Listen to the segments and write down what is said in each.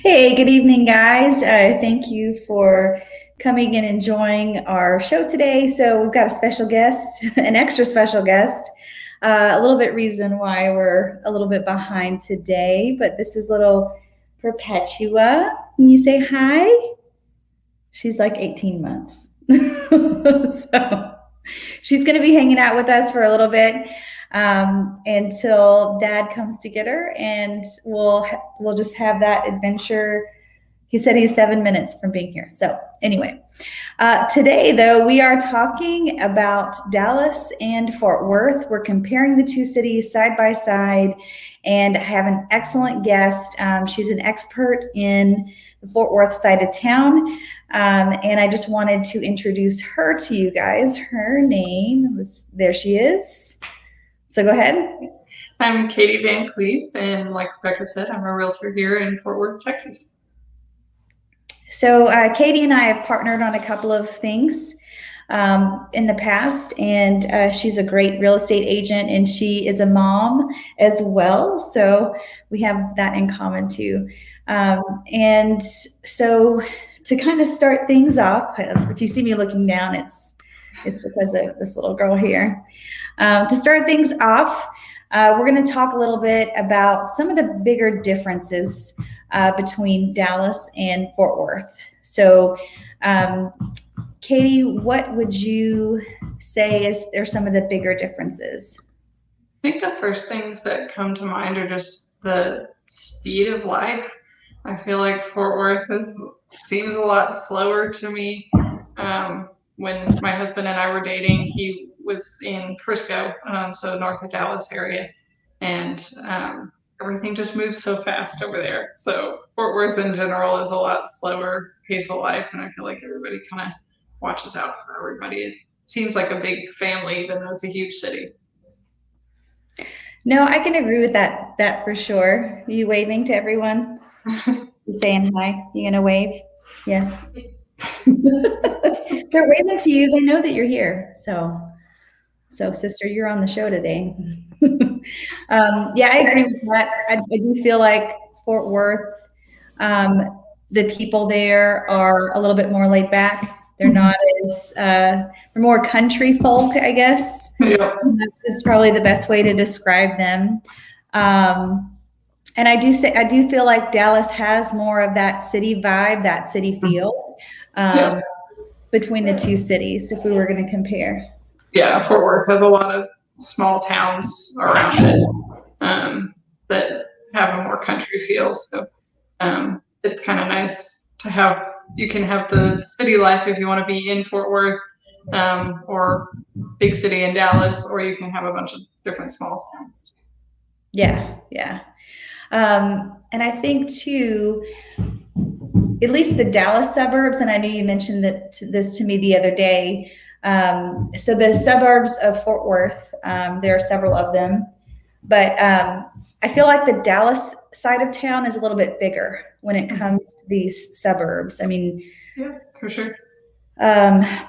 Hey, good evening, guys. Thank you for coming and enjoying our show today. So we've got a special guest, an extra special guest. A little bit reason why we're a little bit behind today, but this is little Perpetua. Can you say hi? She's like 18 months. So she's going to be hanging out with us for a little bit until Dad comes to get her, and we'll just have that adventure. He said he's 7 minutes from being here. So anyway, today though we are talking about Dallas and Fort Worth. We're comparing the two cities side by side, and I have an excellent guest. She's an expert in the Fort Worth side of town. And I just wanted to introduce her to you guys. Her name there she is. So go ahead. I'm Katie Van Cleve, and like Rebecca said, I'm a realtor here in Fort Worth, Texas. So Katie and I have partnered on a couple of things in the past, and she's a great real estate agent, and she is a mom as well. So we have that in common too. And so to kind of start things off, if you see me looking down, it's because of this little girl here. To start things off, we're going to talk a little bit about some of the bigger differences between Dallas and Fort Worth. So, Katie, what would you say are some of the bigger differences? I think the first things that come to mind are just the speed of life. I feel like Fort Worth seems a lot slower to me. When my husband and I were dating, he was in Frisco, so north of Dallas area, and everything just moves so fast over there. So Fort Worth in general is a lot slower pace of life, and I feel like everybody kind of watches out for everybody. It seems like a big family, even though it's a huge city. No, I can agree with that for sure. Are you waving to everyone? You saying hi? You gonna wave? Yes. They're waving to you. They know that you're here. So sister, you're on the show today. Yeah, I agree with that. I do feel like Fort Worth, the people there are a little bit more laid back. They're not as they're more country folk, I guess. Yeah. Is probably the best way to describe them. And I do feel like Dallas has more of that city vibe, that city feel between the two cities, if we were going to compare. Yeah, Fort Worth has a lot of small towns around it that have a more country feel. So it's kind of nice to have. You can have the city life if you want to be in Fort Worth or big city in Dallas, or you can have a bunch of different small towns. Yeah. And I think too, at least the Dallas suburbs, and I know you mentioned this to me the other day. So the suburbs of Fort Worth, there are several of them, but I feel like the Dallas side of town is a little bit bigger when it comes to these suburbs. I mean, yeah, for sure.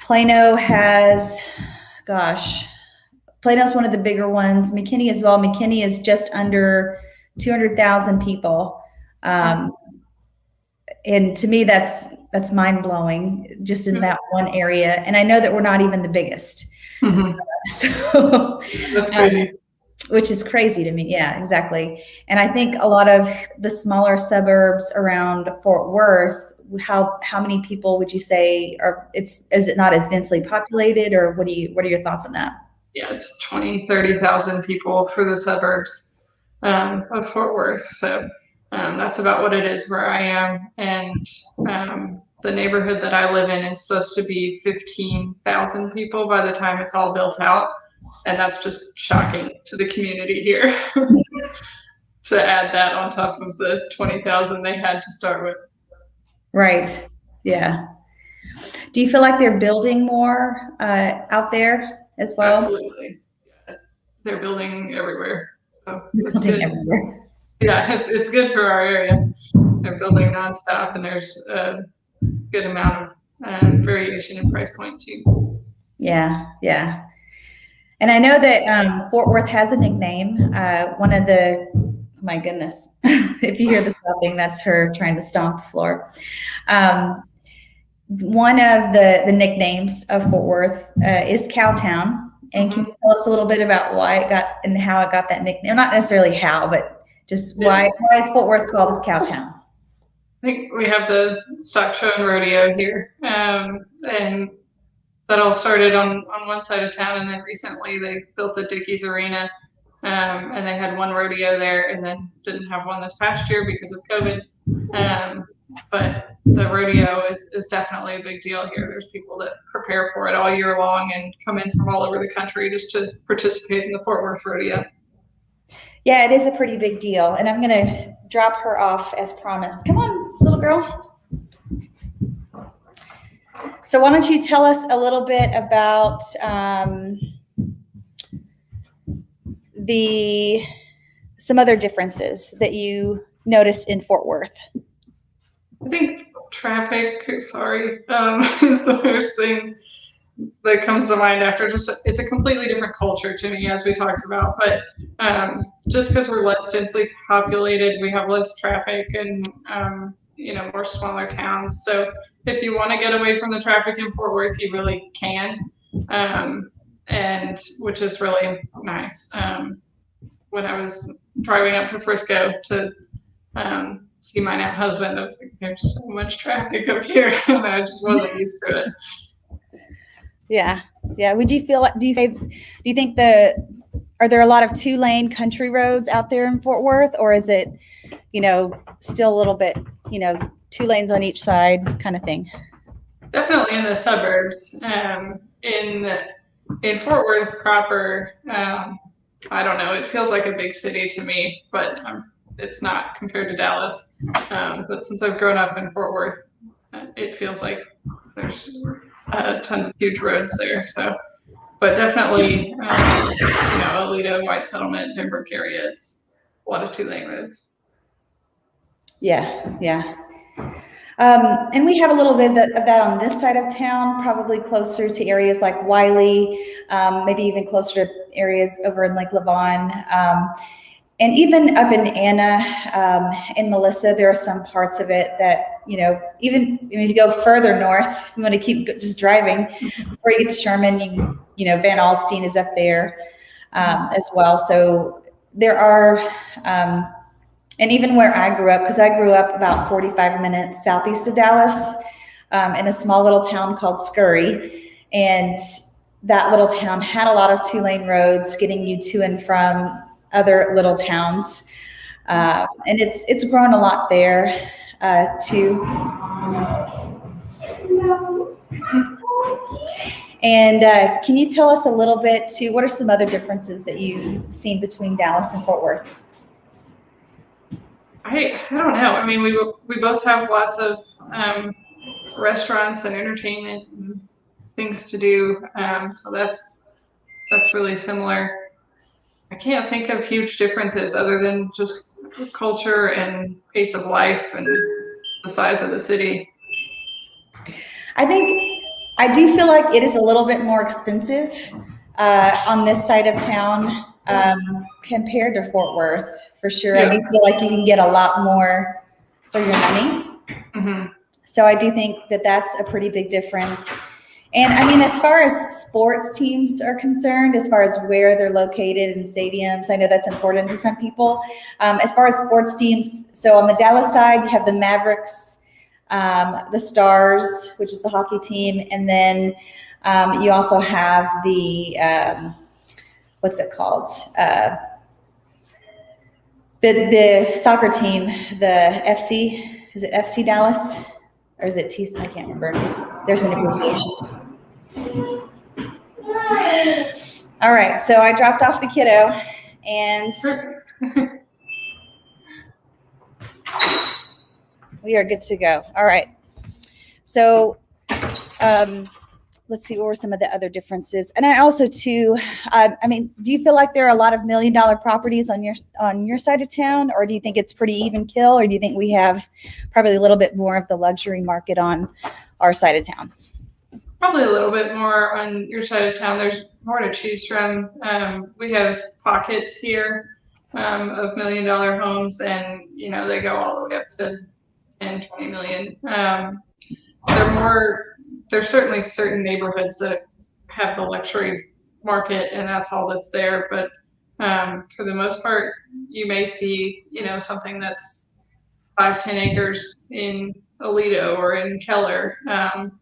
Plano has, Plano's one of the bigger ones. McKinney as well. McKinney is just under 200,000 people. And to me, that's mind blowing just in that one area. And I know that we're not even the biggest. So that's crazy. Which is crazy to me. Yeah, exactly. And I think a lot of the smaller suburbs around Fort Worth, how many people would you say is it not as densely populated, or what are your thoughts on that? Yeah, it's 30,000 people for the suburbs of Fort Worth. So that's about what it is where I am. And the neighborhood that I live in is supposed to be 15,000 people by the time it's all built out. And that's just shocking to the community here to add that on top of the 20,000 they had to start with. Right. Yeah. Do you feel like they're building more out there as well? Absolutely. They're building everywhere. So building everywhere. Yeah, it's good for our area. They're building nonstop, and there's a good amount of variation in price point too. Yeah. And I know that Fort Worth has a nickname. my goodness. If you hear the stomping, that's her trying to stomp the floor. Um, one of the nicknames of Fort Worth is Cowtown. And can you tell us a little bit about why it got and how it got that nickname? Not necessarily how, but just why is Fort Worth called Cowtown? I think we have the stock show and rodeo here, and that all started on one side of town, and then recently they built the Dickies Arena, and they had one rodeo there, and then didn't have one this past year because of COVID. But the rodeo is definitely a big deal here. There's people that prepare for it all year long and come in from all over the country just to participate in the Fort Worth rodeo. Yeah, it is a pretty big deal. And I'm going to drop her off as promised. Come on, little girl. So why don't you tell us a little bit about some other differences that you noticed in Fort Worth? I think traffic, is the first thing that comes to mind after. Just it's a completely different culture to me, as we talked about, but just because we're less densely populated, we have less traffic and more smaller towns. So if you want to get away from the traffic in Fort Worth, you really can, and which is really nice. When I was driving up to Frisco to see my now husband, I was like, there's so much traffic up here, and I just wasn't used to it. Yeah. Would you feel like, do you think are there a lot of 2-lane country roads out there in Fort Worth, or is it, still a little bit, 2 lanes on each side kind of thing? Definitely in the suburbs. In Fort Worth proper, I don't know, it feels like a big city to me, but it's not compared to Dallas. But since I've grown up in Fort Worth, it feels like there's tons of huge roads there. So, but definitely, Alito, White Settlement, Pembroke area, it's a lot of 2-lane roads. Yeah. And we have a little bit of that on this side of town, probably closer to areas like Wiley, maybe even closer to areas over in Lake Lavon. And even up in Anna and Melissa, there are some parts of it that, even if you go further north, you want to keep just driving before you get to Sherman, Van Alstyne is up there as well. So there are, and even where I grew up, because I grew up about 45 minutes southeast of Dallas in a small little town called Scurry. And that little town had a lot of 2-lane roads getting you to and from other little towns. And it's grown a lot there too. And can you tell us a little bit too, what are some other differences that you've seen between Dallas and Fort Worth? I don't know. I mean, we both have lots of restaurants and entertainment and things to do. So that's really similar. I can't think of huge differences other than just culture and pace of life and the size of the city. I do feel like it is a little bit more expensive on this side of town compared to Fort Worth, for sure. Yeah. I do feel like you can get a lot more for your money. Mm-hmm. So I do think that that's a pretty big difference. And I mean, as far as sports teams are concerned, as far as where they're located in stadiums, I know that's important to some people. As far as sports teams, so on the Dallas side, you have the Mavericks, the Stars, which is the hockey team, and then you also have the what's it called? The soccer team, the FC. Is it FC Dallas, or is it T? I can't remember. There's an abbreviation. All right, so I dropped off the kiddo, and we are good to go. All right. So let's see, what were some of the other differences? And I also too, I mean, do you feel like there are a lot of $1 million properties on your side of town, or do you think it's pretty even kill, or do you think we have probably a little bit more of the luxury market on our side of town? Probably a little bit more on your side of town. There's more to choose from. We have pockets here of $1 million homes, and they go all the way up to 10, 20 million. They're more. There's certainly certain neighborhoods that have the luxury market, and that's all that's there. But for the most part, you may see something that's 5, 10 acres in Aledo or in Keller,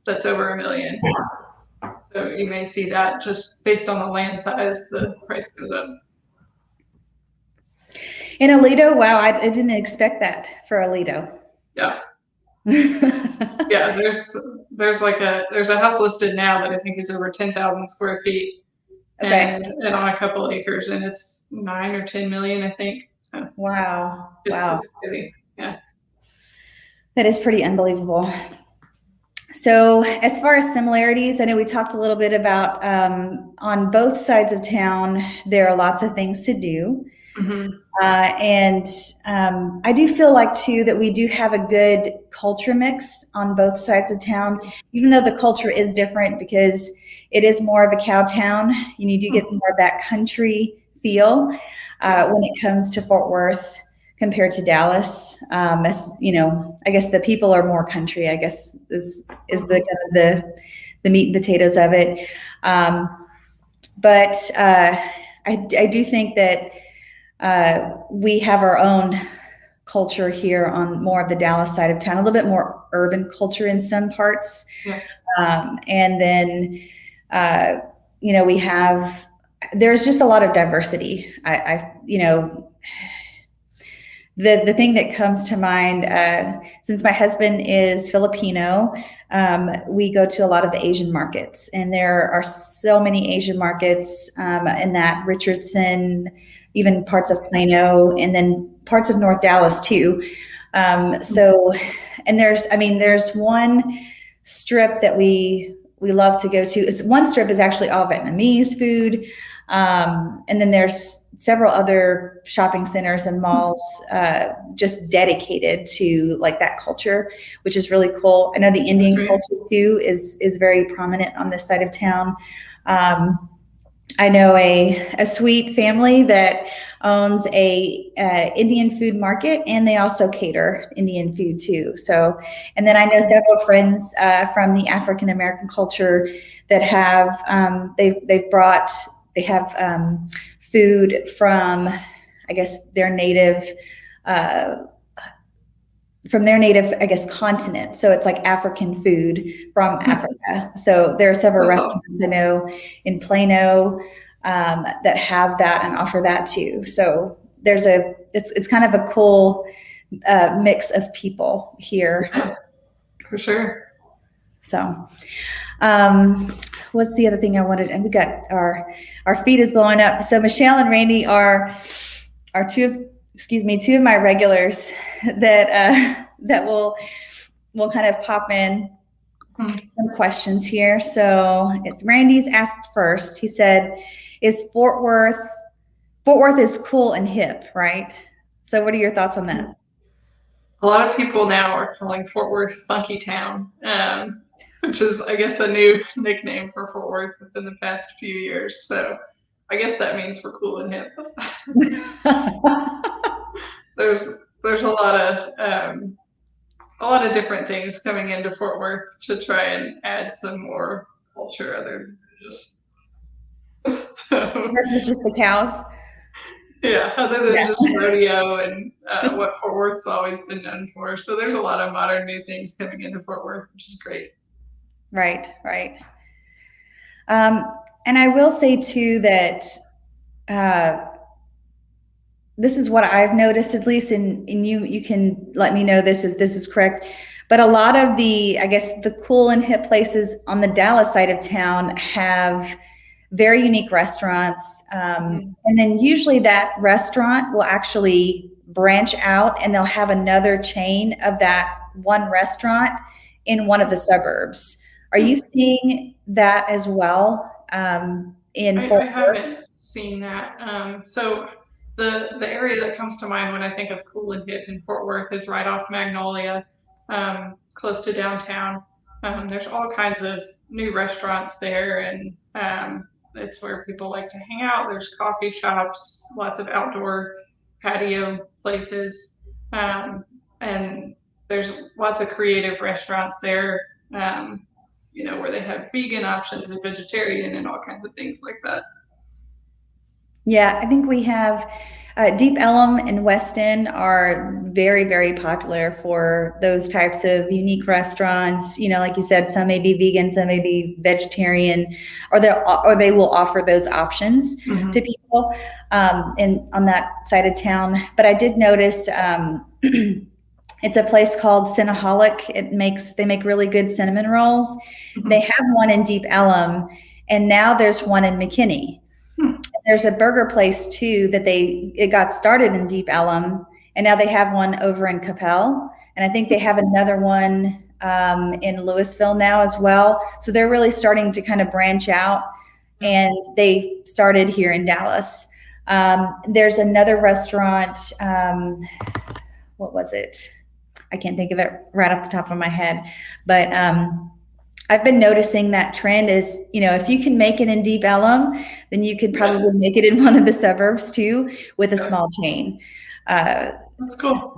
that's over $1 million. So you may see that just based on the land size, the price goes up. In Aledo, wow, I didn't expect that for Aledo. Yeah. Yeah, there's a house listed now that I think is over 10,000 square feet, Okay. and on a couple acres, and it's 9 or 10 million, I think. So Wow. it's crazy. Yeah. That is pretty unbelievable. So as far as similarities, I know we talked a little bit about on both sides of town, there are lots of things to do. Mm-hmm. And I do feel like too that we do have a good culture mix on both sides of town, even though the culture is different because it is more of a cow town. You do get more of that country feel when it comes to Fort Worth compared to Dallas. As I guess the people are more country, I guess is the kind of the meat and potatoes of it. But I do think that we have our own culture here on more of the Dallas side of town, a little bit more urban culture in some parts. Yeah. And then, there's just a lot of diversity. The thing that comes to mind, since my husband is Filipino, we go to a lot of the Asian markets, and there are so many Asian markets in that Richardson, even parts of Plano, and then parts of North Dallas too. And there's one strip that we love to go to. One strip is actually all Vietnamese food. And then there's several other shopping centers and malls just dedicated to like that culture, which is really cool. I know the Indian culture too is very prominent on this side of town. I know a sweet family that owns a Indian food market, and they also cater Indian food too. So, and then I know several friends from the African American culture that have they have food from, I guess, their native, I guess, continent. So it's like African food from Africa. So there are several restaurants I know in Plano that have that and offer that too. So it's kind of a cool mix of people here. Yeah, for sure. So, what's the other thing I wanted? And we got our feed is blowing up. So Michelle and Randy are two of my regulars that will kind of pop in some questions here. So it's Randy's asked first. He said, "Is Fort Worth is cool and hip, right?" So what are your thoughts on that? A lot of people now are calling Fort Worth Funky Town, which is, I guess, a new nickname for Fort Worth within the past few years. So I guess that means we're cool and hip. There's a lot of different things coming into Fort Worth to try and add some more culture other than just versus just the cows. Yeah, other than just rodeo and what Fort Worth's always been known for. So there's a lot of modern new things coming into Fort Worth, which is great. Right. And I will say too that this is what I've noticed, at least, and you can let me know this if this is correct. But a lot of the cool and hip places on the Dallas side of town have very unique restaurants. And then usually that restaurant will actually branch out and they'll have another chain of that one restaurant in one of the suburbs. Are you seeing that as well? In Fort Worth? I haven't seen that. So the area that comes to mind when I think of cool and hip in Fort Worth is right off Magnolia, close to downtown. There's all kinds of new restaurants there, and it's where people like to hang out. There's coffee shops, lots of outdoor patio places, and there's lots of creative restaurants there, where they have vegan options and vegetarian and all kinds of things like that. Yeah, I think we have Deep Ellum and Weston are very, very popular for those types of unique restaurants. Like you said, some may be vegan, some may be vegetarian, or they will offer those options to people on that side of town. But I did notice it's a place called Cinnaholic. They make really good cinnamon rolls. They have one in Deep Ellum, and now there's one in McKinney. There's a burger place too it got started in Deep Ellum, and now they have one over in Capel, and I think they have another one in Louisville now as well. So they're really starting to kind of branch out, and they started here in Dallas. There's another restaurant. What was it? I can't think of it right off the top of my head, but I've been noticing that trend is, if you can make it in Deep Ellum, then you could probably make it in one of the suburbs too with a small chain. That's cool.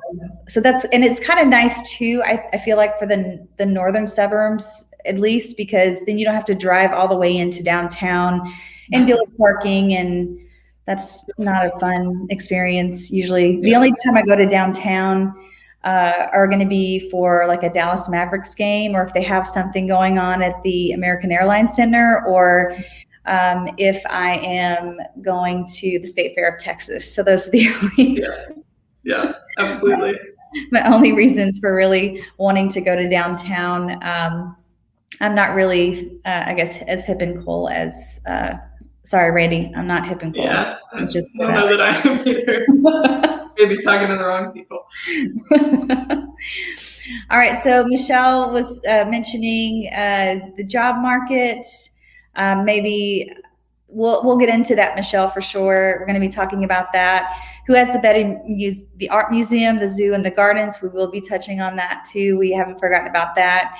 So and it's kind of nice too. I feel like for the northern suburbs, at least, because then you don't have to drive all the way into downtown and deal with parking, and that's not a fun experience. Usually the only time I go to downtown are going to be for like a Dallas Mavericks game, or if they have something going on at the American Airlines Center, or if I am going to the State Fair of Texas. So those are the only yeah, absolutely. my only reasons for really wanting to go to downtown. I'm not really, I guess, as hip and cool as. Sorry, Randy, I'm not hip and cool. Yeah, I don't know that I am either. Maybe talking to the wrong people. All right, so Michelle was mentioning the job market. Maybe we'll get into that, Michelle, for sure. We're going to be talking about that. Who has the better the art museum, the zoo, and the gardens? We will be touching on that too. We haven't forgotten about that.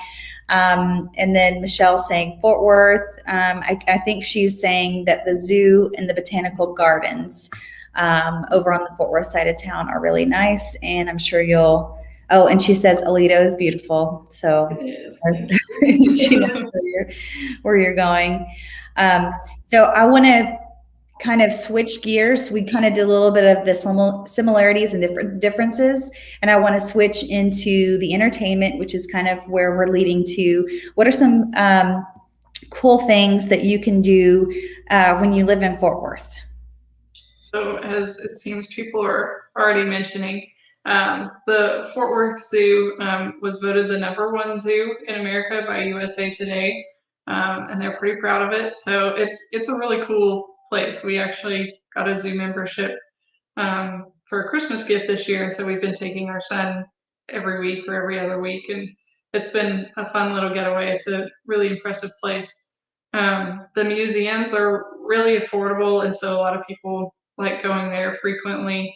And then Michelle saying Fort Worth. I think she's saying that the zoo and the botanical gardens over on the Fort Worth side of town are really nice, and I'm sure and she says Aledo is beautiful, so she knows where you're going. So I want to kind of switch gears. We kind of did a little bit of the similarities and differences, and I want to switch into the entertainment, which is kind of where we're leading to. What are some cool things that you can do when you live in Fort Worth? So as it seems people are already mentioning, the Fort Worth Zoo was voted the #1 zoo in America by USA Today, and they're pretty proud of it. So it's a really cool place. We actually got a zoo membership for a Christmas gift this year, and so we've been taking our son every week or every other week, and it's been a fun little getaway. It's a really impressive place. The museums are really affordable, and so a lot of people like going there frequently.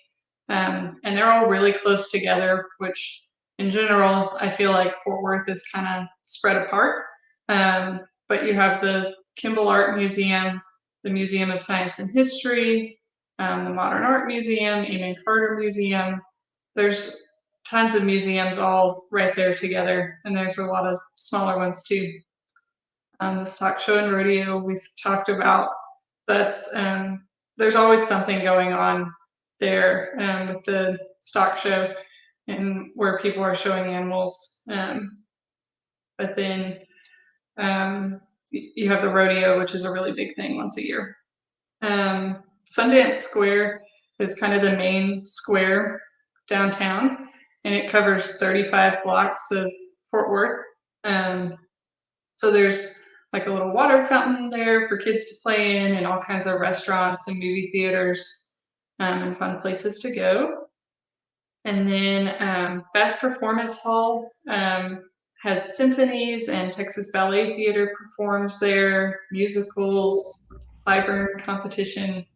And they're all really close together, which in general, I feel like Fort Worth is kind of spread apart. But you have the Kimball Art Museum, the Museum of Science and History, the Modern Art Museum, Eamon Carter Museum. There's tons of museums all right there together, and there's a lot of smaller ones too. The stock show and rodeo we've talked about. There's always something going on there with the stock show and where people are showing animals. But then you have the rodeo, which is a really big thing once a year. Sundance Square is kind of the main square downtown, and it covers 35 blocks of Fort Worth. So there's like a little water fountain there for kids to play in, and all kinds of restaurants and movie theaters and fun places to go. And then Bass Performance Hall has symphonies, and Texas Ballet Theater performs there, musicals, Clyburn competition,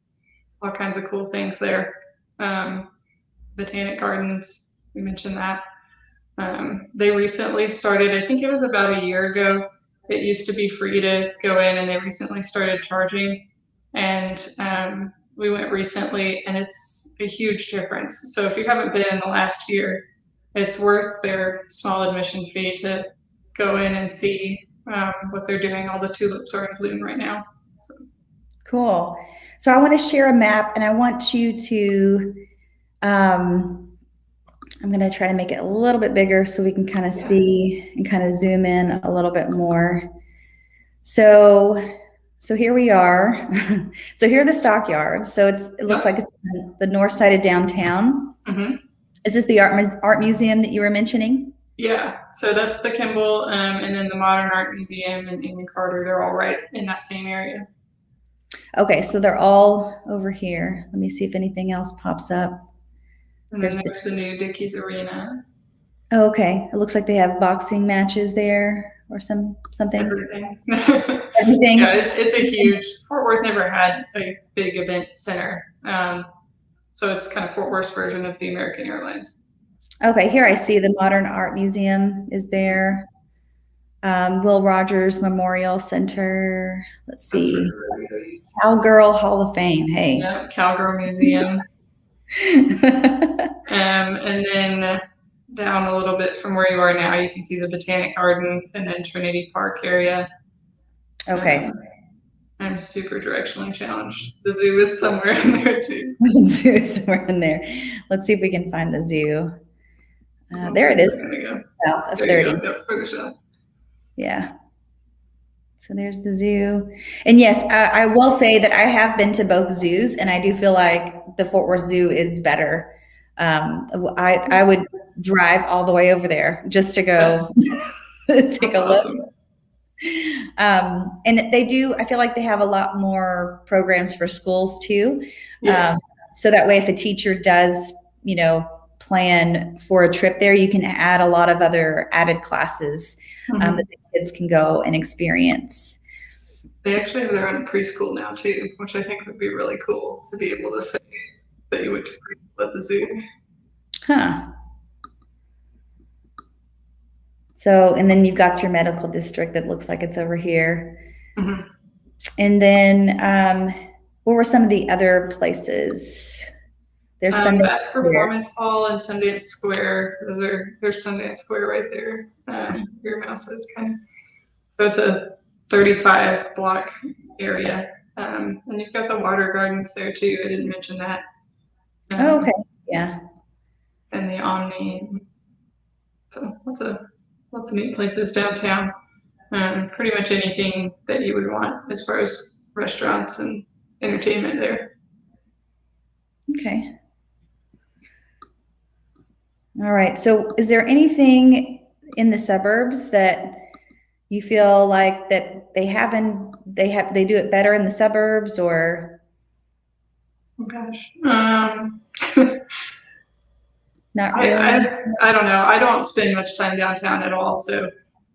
all kinds of cool things there. Botanic Gardens, we mentioned that. They recently started, I think it was about a year ago. It used to be free to go in, and they recently started charging. And we went recently, and it's a huge difference. So if you haven't been in the last year, it's worth their small admission fee to go in and see what they're doing. All the tulips are in bloom right now. So. Cool. So I want to share a map, and I want you to, I'm going to try to make it a little bit bigger so we can kind of see and kind of zoom in a little bit more. So here we are. So here are the stockyards. So it looks like it's the north side of downtown. Mm-hmm. Is this the art museum that you were mentioning? Yeah, so that's the Kimball, and then the Modern Art Museum and Amy Carter. They're all right in that same area. Okay, so they're all over here. Let me see if anything else pops up. And then there's the new Dickies Arena. Oh, okay, it looks like they have boxing matches there or something. Everything. Everything. Yeah, it's a huge. Fort Worth never had a big event center, so it's kind of Fort Worth's version of the American Airlines. Okay, here I see the Modern Art Museum is there. Will Rogers Memorial Center. Let's see. Cowgirl Hall of Fame. Hey. Yeah, Cowgirl Museum. And then down a little bit from where you are now, you can see the Botanic Garden and then Trinity Park area. Okay. I'm super directionally challenged. The zoo is somewhere in there too. The zoo is somewhere in there. Let's see if we can find the zoo. There it is. South of 30. Yep, further south. Yeah. So there's the zoo. And yes, I will say that I have been to both zoos, and I do feel like the Fort Worth Zoo is better. I would drive all the way over there just to go take a look. Awesome. And I feel like they have a lot more programs for schools too. Yes. So that way, if a teacher does, plan for a trip there, you can add a lot of other added classes that the kids can go and experience. They actually have their own preschool now too, which I think would be really cool to be able to say that you went to preschool at the zoo. Huh. So, and then you've got your medical district that looks like it's over here. Mm-hmm. And then what were some of the other places? There's Bass Performance Hall and Sundance Square. There's Sundance Square right there. Your mouse is kind of. So it's a 35 block area. And you've got the water gardens there too. I didn't mention that. Okay. Yeah. And the Omni. So lots of neat places downtown. Pretty much anything that you would want as far as restaurants and entertainment there. Okay. All right. So is there anything in the suburbs that you feel like that they do it better in the suburbs, or? Oh gosh. Not really. I don't know. I don't spend much time downtown at all. So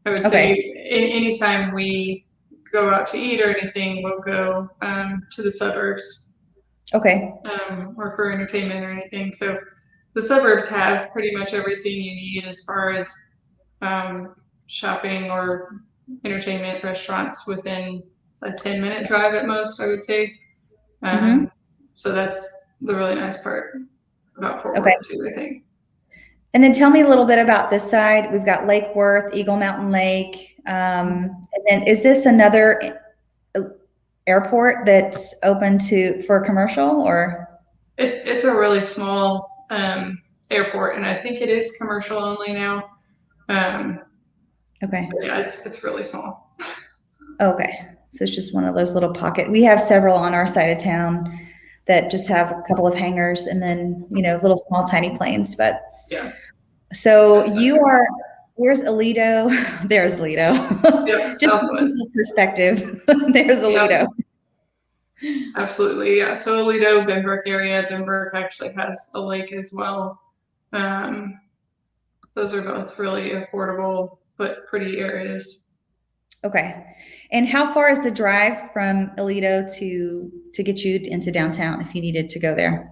I would say anytime we go out to eat or anything, we'll go to the suburbs. Okay. Or for entertainment or anything. So the suburbs have pretty much everything you need as far as shopping or entertainment, restaurants within a 10-minute drive at most, I would say. So that's the really nice part about Fort Worth too, I think. And then tell me a little bit about this side. We've got Lake Worth, Eagle Mountain Lake. And then is this another airport that's open for commercial, or? It's a really small airport, and I think it is commercial only now. Okay. Yeah, it's really small. Okay. So it's just one of those little pocket. We have several on our side of town that just have a couple of hangars and then, little small tiny planes, but yeah. So where's Aledo? There's Aledo. Yeah, just Southwest. Perspective. There's Aledo. Yeah. Absolutely. Yeah. So Aledo, Benbrook area. Benbrook actually has a lake as well. Those are both really affordable but pretty areas. Okay. And how far is the drive from Aledo to get you into downtown if you needed to go there?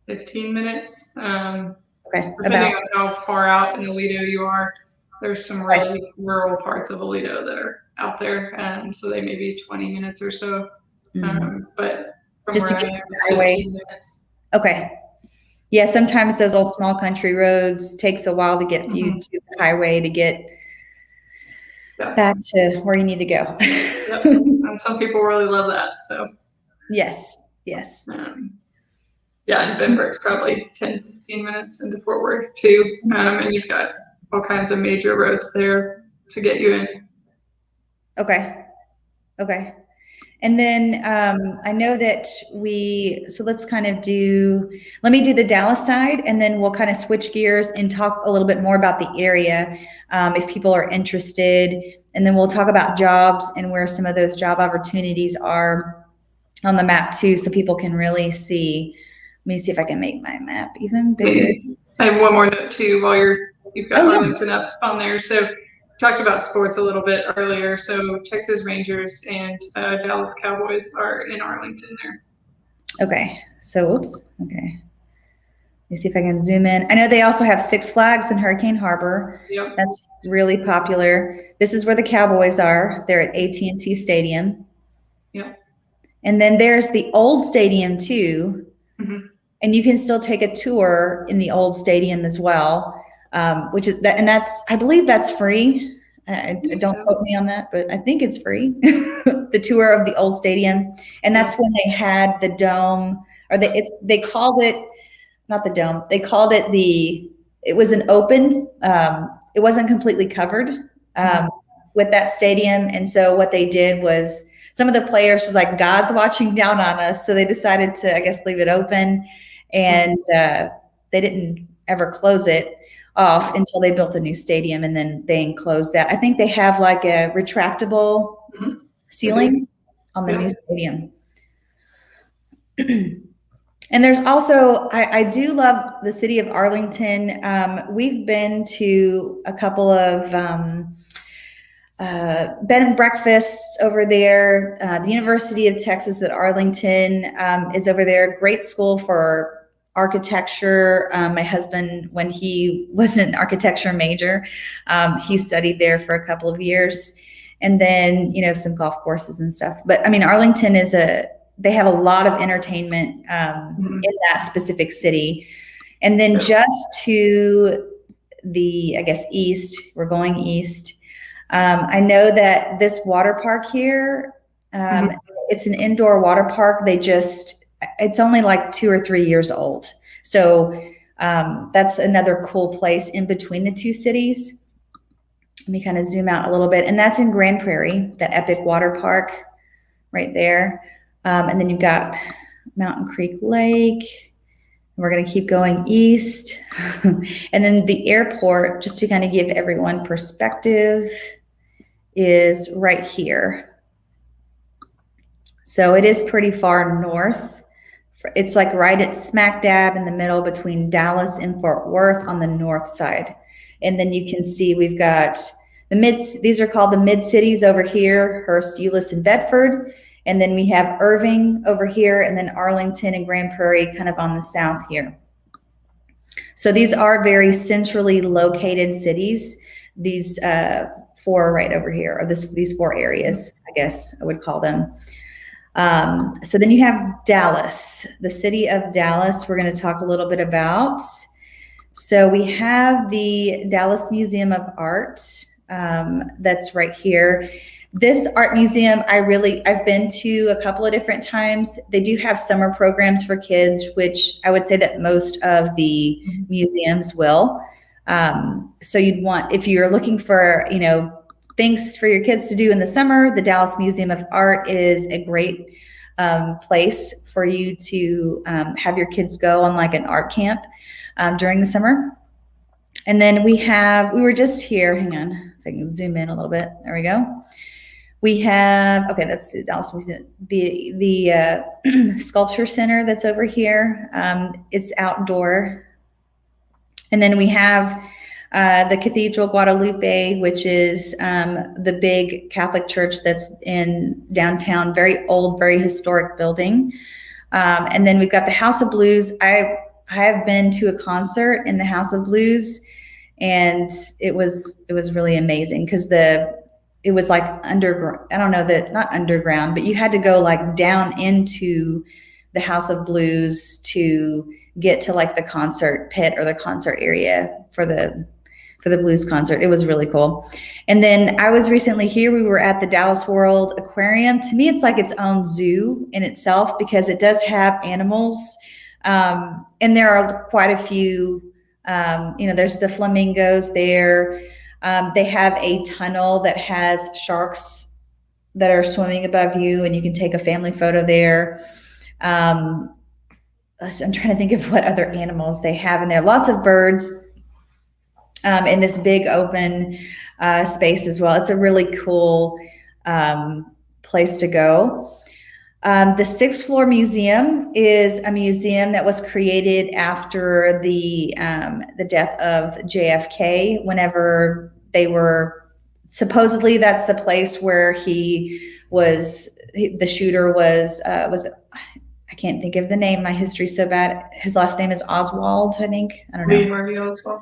15 minutes. Okay. Depending on how far out in Aledo you are, there's some really rural parts of Aledo that are out there. So they may be 20 minutes or so. But From just to where get I to am, the it's highway. 15 minutes. Okay. Yeah, sometimes those old small country roads takes a while to get you to the highway to get back to where you need to go. Yep. And some people really love that. So Yes, yes. yeah, and Benbrook's probably 10, 15 minutes into Fort Worth too. And you've got all kinds of major roads there to get you in. Okay. Okay. And then I know that so let's kind of let me do the Dallas side, and then we'll kind of switch gears and talk a little bit more about the area if people are interested. And then we'll talk about jobs and where some of those job opportunities are on the map too, so people can really see. Let me see if I can make my map even bigger. I have one more note too while you've got Oh, yeah. Arlington up on there. So talked about sports a little bit earlier. So Texas Rangers and Dallas Cowboys are in Arlington there. Okay. So, oops. Okay. Let me see if I can zoom in. I know they also have Six Flags in Hurricane Harbor. Yep. That's really popular. This is where the Cowboys are. They're at AT&T Stadium. Yep. And then there's the old stadium too. Mm-hmm. And you can still take a tour in the old stadium as well, which is that, and I believe that's free. Don't quote me on that, but I think it's free. The tour of the old stadium, and that's when they had the dome, or they called it not the dome. They called it it was an open. It wasn't completely covered with that stadium, and so what they did was some of the players was like, God's watching down on us, so they decided to, I guess, leave it open. And they didn't ever close it off until they built a new stadium, and then they enclosed that. I think they have like a retractable ceiling on the new stadium. And there's also, I do love the city of Arlington. We've been to a couple of bed and breakfasts over there. The University of Texas at Arlington is over there. Great school for architecture. My husband, when he was an architecture major, he studied there for a couple of years. And then, some golf courses and stuff. But I mean, Arlington they have a lot of entertainment in that specific city. And then just to the, I guess, east, we're going east. I know that this water park here, it's an indoor water park. It's only like 2 or 3 years old. So that's another cool place in between the two cities. Let me kind of zoom out a little bit. And that's in Grand Prairie, that epic water park right there. And then you've got Mountain Creek Lake. We're going to keep going east. And then the airport, just to kind of give everyone perspective, is right here. So it is pretty far north. It's like right at smack dab in the middle between Dallas and Fort Worth on the north side. And then you can see we've got these are called the mid cities over here, Hearst, Euless, and Bedford. And then we have Irving over here, and then Arlington and Grand Prairie kind of on the south here. So these are very centrally located cities. These four right over here, or these 4 areas, I guess I would call them. So then you have Dallas, the city of Dallas, we're going to talk a little bit about. So we have the Dallas Museum of Art that's right here. This art museum, I've been to a couple of different times. They do have summer programs for kids, which I would say that most of the museums will. So if you're looking for, things for your kids to do in the summer, the Dallas Museum of Art is a great place for you to have your kids go on like an art camp during the summer. And then we were just here, hang on, if I can zoom in a little bit. There we go. We have, okay, that's the Dallas Museum, the sculpture center that's over here. It's outdoor. And then we have the Cathedral Guadalupe, which is the big Catholic church that's in downtown, very old, very historic building. And then we've got the House of Blues. I have been to a concert in the House of Blues, and it was really amazing because it was like underground. I don't know not underground, but you had to go like down into the House of Blues to get to like the concert pit or the concert area for the blues concert. It was really cool. And then I was recently here. We were at the Dallas World Aquarium. To me, it's like its own zoo in itself because it does have animals. And there are quite a few, there's the flamingos there. They have a tunnel that has sharks that are swimming above you, and you can take a family photo there. I'm trying to think of what other animals they have in there. Lots of birds in this big open space as well. It's a really cool place to go. The sixth floor museum is a museum that was created after the death of JFK. Whenever they were supposedly, that's the place where the shooter was. I can't think of the name. My history's so bad. His last name is Oswald, I think. I don't know. Lee Harvey Oswald.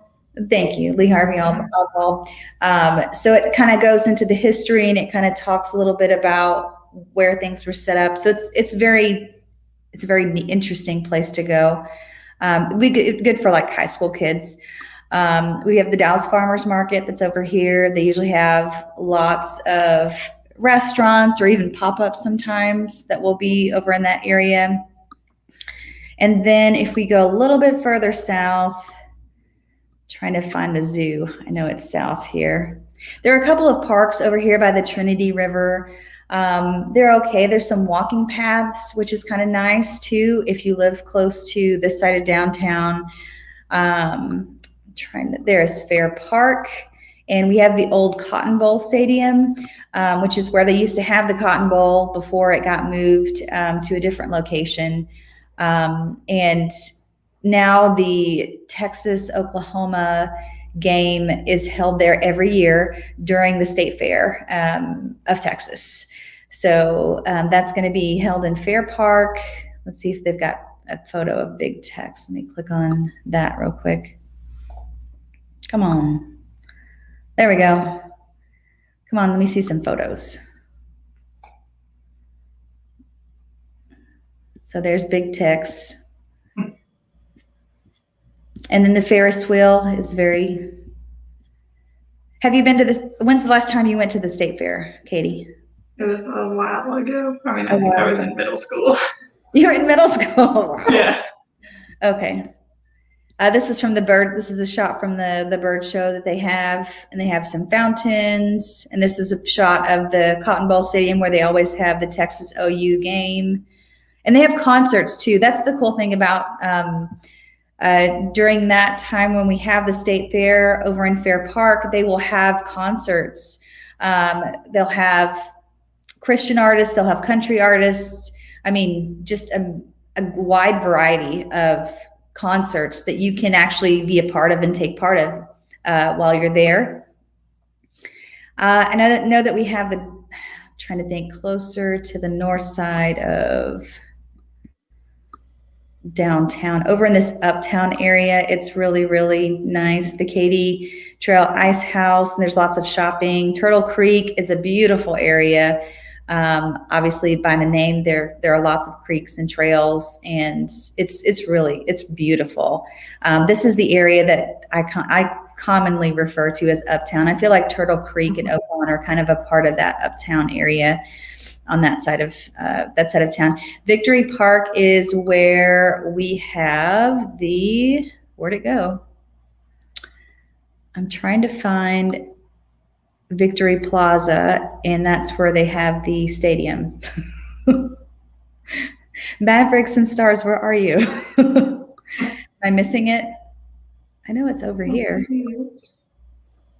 Thank you, Lee Harvey Oswald. So it kind of goes into the history, and it kind of talks a little bit about where things were set up. So it's a very interesting place to go. We good for like high school kids. We have the Dallas Farmers Market that's over here. They usually have lots of restaurants or even pop-ups sometimes that will be over in that area. And then if we go a little bit further south, trying to find the zoo. I know it's south here. There are a couple of parks over here by the Trinity River. They're okay. There's some walking paths, which is kind of nice too if you live close to this side of downtown. There's Fair Park, and we have the old Cotton Bowl Stadium, which is where they used to have the Cotton Bowl before it got moved to a different location. And now the Texas-Oklahoma game is held there every year during the State Fair of Texas. So that's going to be held in Fair Park. Let's see if they've got a photo of Big Tex. Let me click on that real quick. Come on. There we go. Come on, let me see some photos. So there's Big Tex. And then the Ferris wheel is have you been to this? When's the last time you went to the State Fair, Katie? It was a while ago. I mean, I think I was in middle school. You were in middle school? Yeah. Okay. This is from the bird. This is a shot from the bird show that they have, and they have some fountains. And this is a shot of the Cotton Bowl Stadium where they always have the Texas OU game. And they have concerts too. That's the cool thing about during that time when we have the State Fair over in Fair Park, they will have concerts. They'll have Christian artists, they'll have country artists. I mean, just a wide variety of concerts that you can actually be a part of and take part of while you're there. And I know that we have trying to think, closer to the north side of downtown, over in this uptown area. It's really, really nice. The Katy Trail Ice House, and there's lots of shopping. Turtle Creek is a beautiful area. Obviously by the name, there are lots of creeks and trails, and it's beautiful. This is the area that I commonly refer to as uptown. I feel like Turtle Creek and Oakland are kind of a part of that uptown area on that side of town. Victory Park is where we have where'd it go? I'm trying to find Victory Plaza, and that's where they have the stadium. Mavericks and Stars, where are you? Am I missing it? I know it's over here.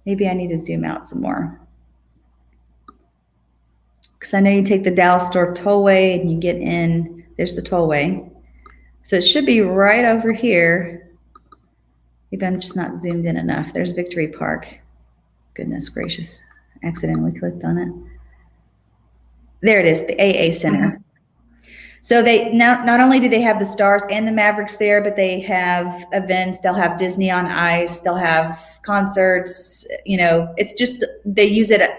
Maybe I need to zoom out some more. Because I know you take the Dallas Store Tollway and you get in, there's the tollway. So it should be right over here. Maybe I'm just not zoomed in enough. There's Victory Park. Goodness gracious, accidentally clicked on it. There it is, the AA Center. So they not only do they have the Stars and the Mavericks there, but they have events. They'll have Disney on Ice. They'll have concerts. It's just, they use it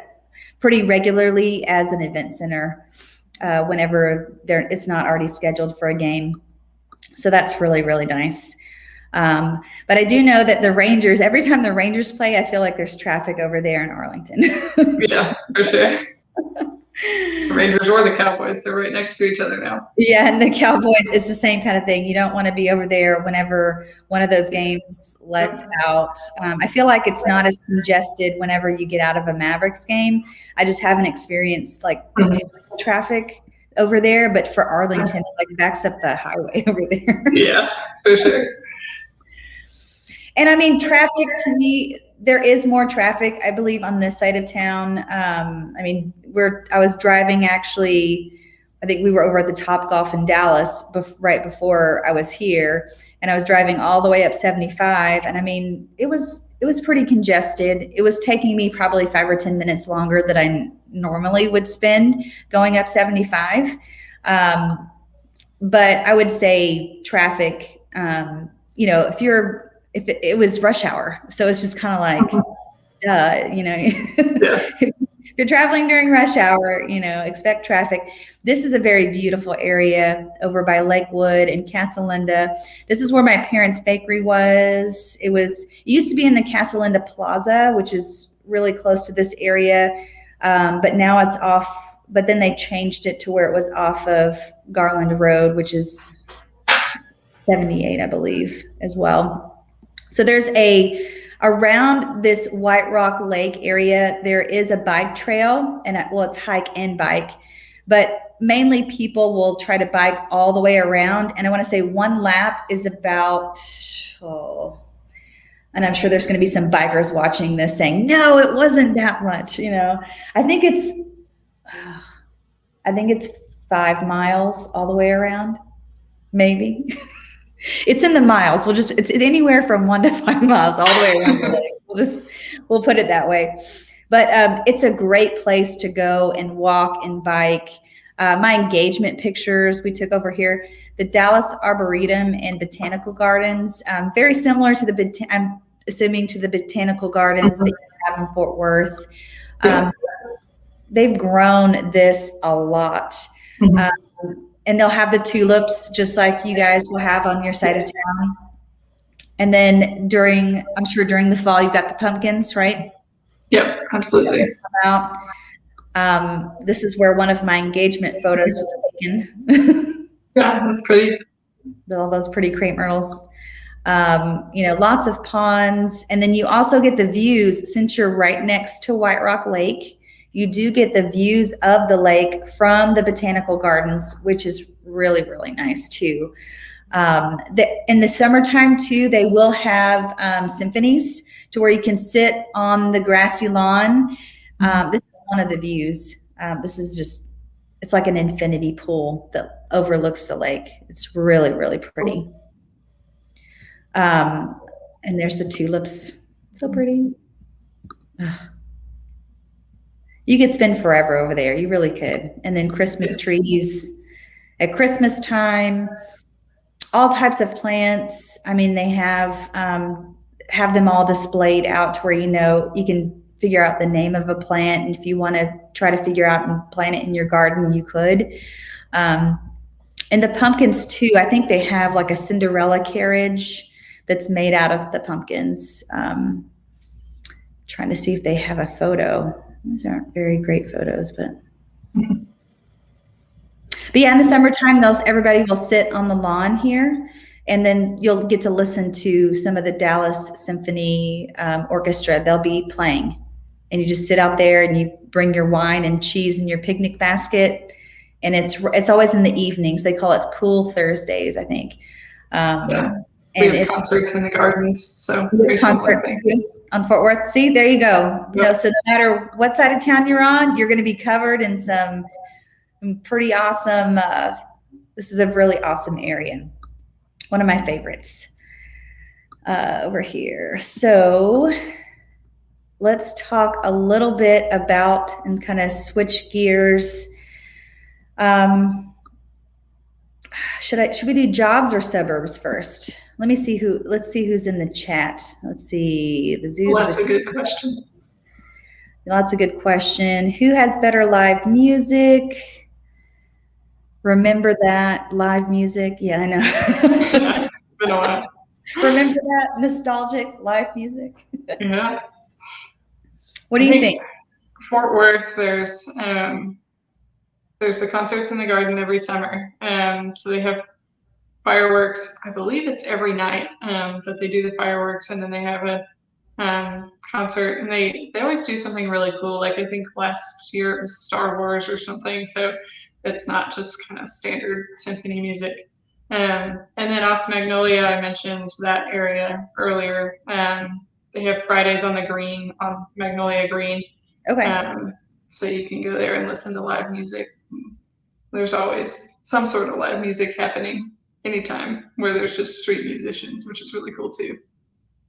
pretty regularly as an event center. whenever it's not already scheduled for a game. So that's really, really nice. But I do know that the Rangers, every time the Rangers play, I feel like there's traffic over there in Arlington. Yeah, for sure. The Rangers or the Cowboys, they're right next to each other now. Yeah, and the Cowboys, it's the same kind of thing. You don't want to be over there whenever one of those games lets out. I feel like it's not as congested whenever you get out of a Mavericks game. I just haven't experienced like traffic over there, but for Arlington, it like backs up the highway over there. Yeah, for sure. And I mean, traffic to me, there is more traffic, I believe, on this side of town. I mean, I was driving actually, I think we were over at the Topgolf in Dallas right before I was here, and I was driving all the way up 75. And I mean, it was pretty congested. It was taking me probably 5 or 10 minutes longer than I normally would spend going up 75. But I would say traffic, if it was rush hour. So it's just kind of like, if you're traveling during rush hour, expect traffic. This is a very beautiful area over by Lakewood and Casa Linda. This is where my parents' bakery was. It used to be in the Casa Linda Plaza, which is really close to this area. But now it's off, but then they changed it to where it was off of Garland Road, which is 78, I believe, as well. So there's around this White Rock Lake area, there is a bike trail, and it's hike and bike, but mainly people will try to bike all the way around. And I want to say one lap is about, and I'm sure there's going to be some bikers watching this saying, no, it wasn't that much. I think it's 5 miles all the way around, maybe. It's in the miles. It's anywhere from 1 to 5 miles all the way around the lake. We'll put it that way. But it's a great place to go and walk and bike. My engagement pictures we took over here, the Dallas Arboretum and Botanical Gardens, very similar to I'm assuming to the Botanical Gardens that you have in Fort Worth. They've grown this a lot. And they'll have the tulips just like you guys will have on your side of town. And then I'm sure during the fall, you've got the pumpkins, right? Yep, absolutely. This is where one of my engagement photos was taken. Yeah, that's pretty. All those pretty crepe myrtles. Lots of ponds. And then you also get the views, since you're right next to White Rock Lake. You do get the views of the lake from the Botanical Gardens, which is really, really nice too. In the summertime too, they will have symphonies to where you can sit on the grassy lawn. This is one of the views. It's like an infinity pool that overlooks the lake. It's really, really pretty. And there's the tulips. So pretty. You could spend forever over there. You really could. And then Christmas trees at Christmas time, all types of plants. I mean, they have them all displayed out to where, you can figure out the name of a plant. And if you want to try to figure out and plant it in your garden, you could. And the pumpkins too, I think they have like a Cinderella carriage that's made out of the pumpkins. Trying to see if they have a photo. These aren't very great photos, but yeah, in the summertime, everybody will sit on the lawn here, and then you'll get to listen to some of the Dallas Symphony Orchestra. They'll be playing, and you just sit out there and you bring your wine and cheese in your picnic basket, and it's always in the evenings. They call it Cool Thursdays, I think. We have concerts in the gardens, so concerts on Fort Worth. See, there you go. Yep. So no matter what side of town you're on, you're going to be covered in some pretty awesome. This is a really awesome area. One of my favorites over here. So let's talk a little bit about and kind of switch gears. Should we do jobs or suburbs first? Let's see who's in the chat. Let's see the zoo. Lots of good questions. Lots of good question. Who has better live music? Remember that live music? Yeah, I know. Yeah, it's been a while. Remember that nostalgic live music? Yeah. What do I you think think? Fort Worth, there's the concerts in the garden every summer. So they have fireworks. I believe it's every night that they do the fireworks, and then they have a concert, and they always do something really cool. Like I think last year it was Star Wars or something. So it's not just kind of standard symphony music. And then off Magnolia, I mentioned that area earlier. They have Fridays on the Green on Magnolia Green, Okay. um, so you can go there and listen to live music. There's always some sort of live music happening anytime where there's just street musicians, which is really cool too.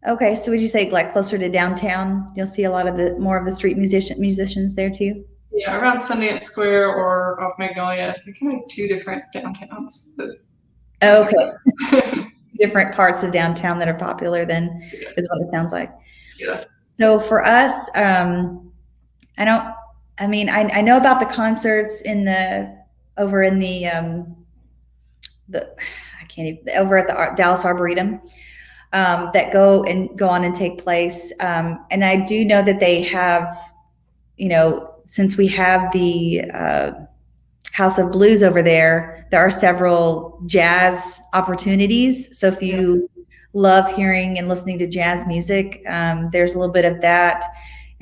Okay. So would you say like closer to downtown, you'll see a lot of the more of the street musicians there too? Yeah, around Sundance Square or off Magnolia, they kind of two different downtowns that I like Okay. that. Different parts of downtown that are popular then Yeah, is what it sounds like. yeah. So for us, I don't, I mean, I know about the concerts over in the, I can't even, over at the Dallas Arboretum, that go on and take place. And I do know that they have, since we have the House of Blues over there, there are several jazz opportunities. So if Yeah, you love hearing and listening to jazz music, there's a little bit of that.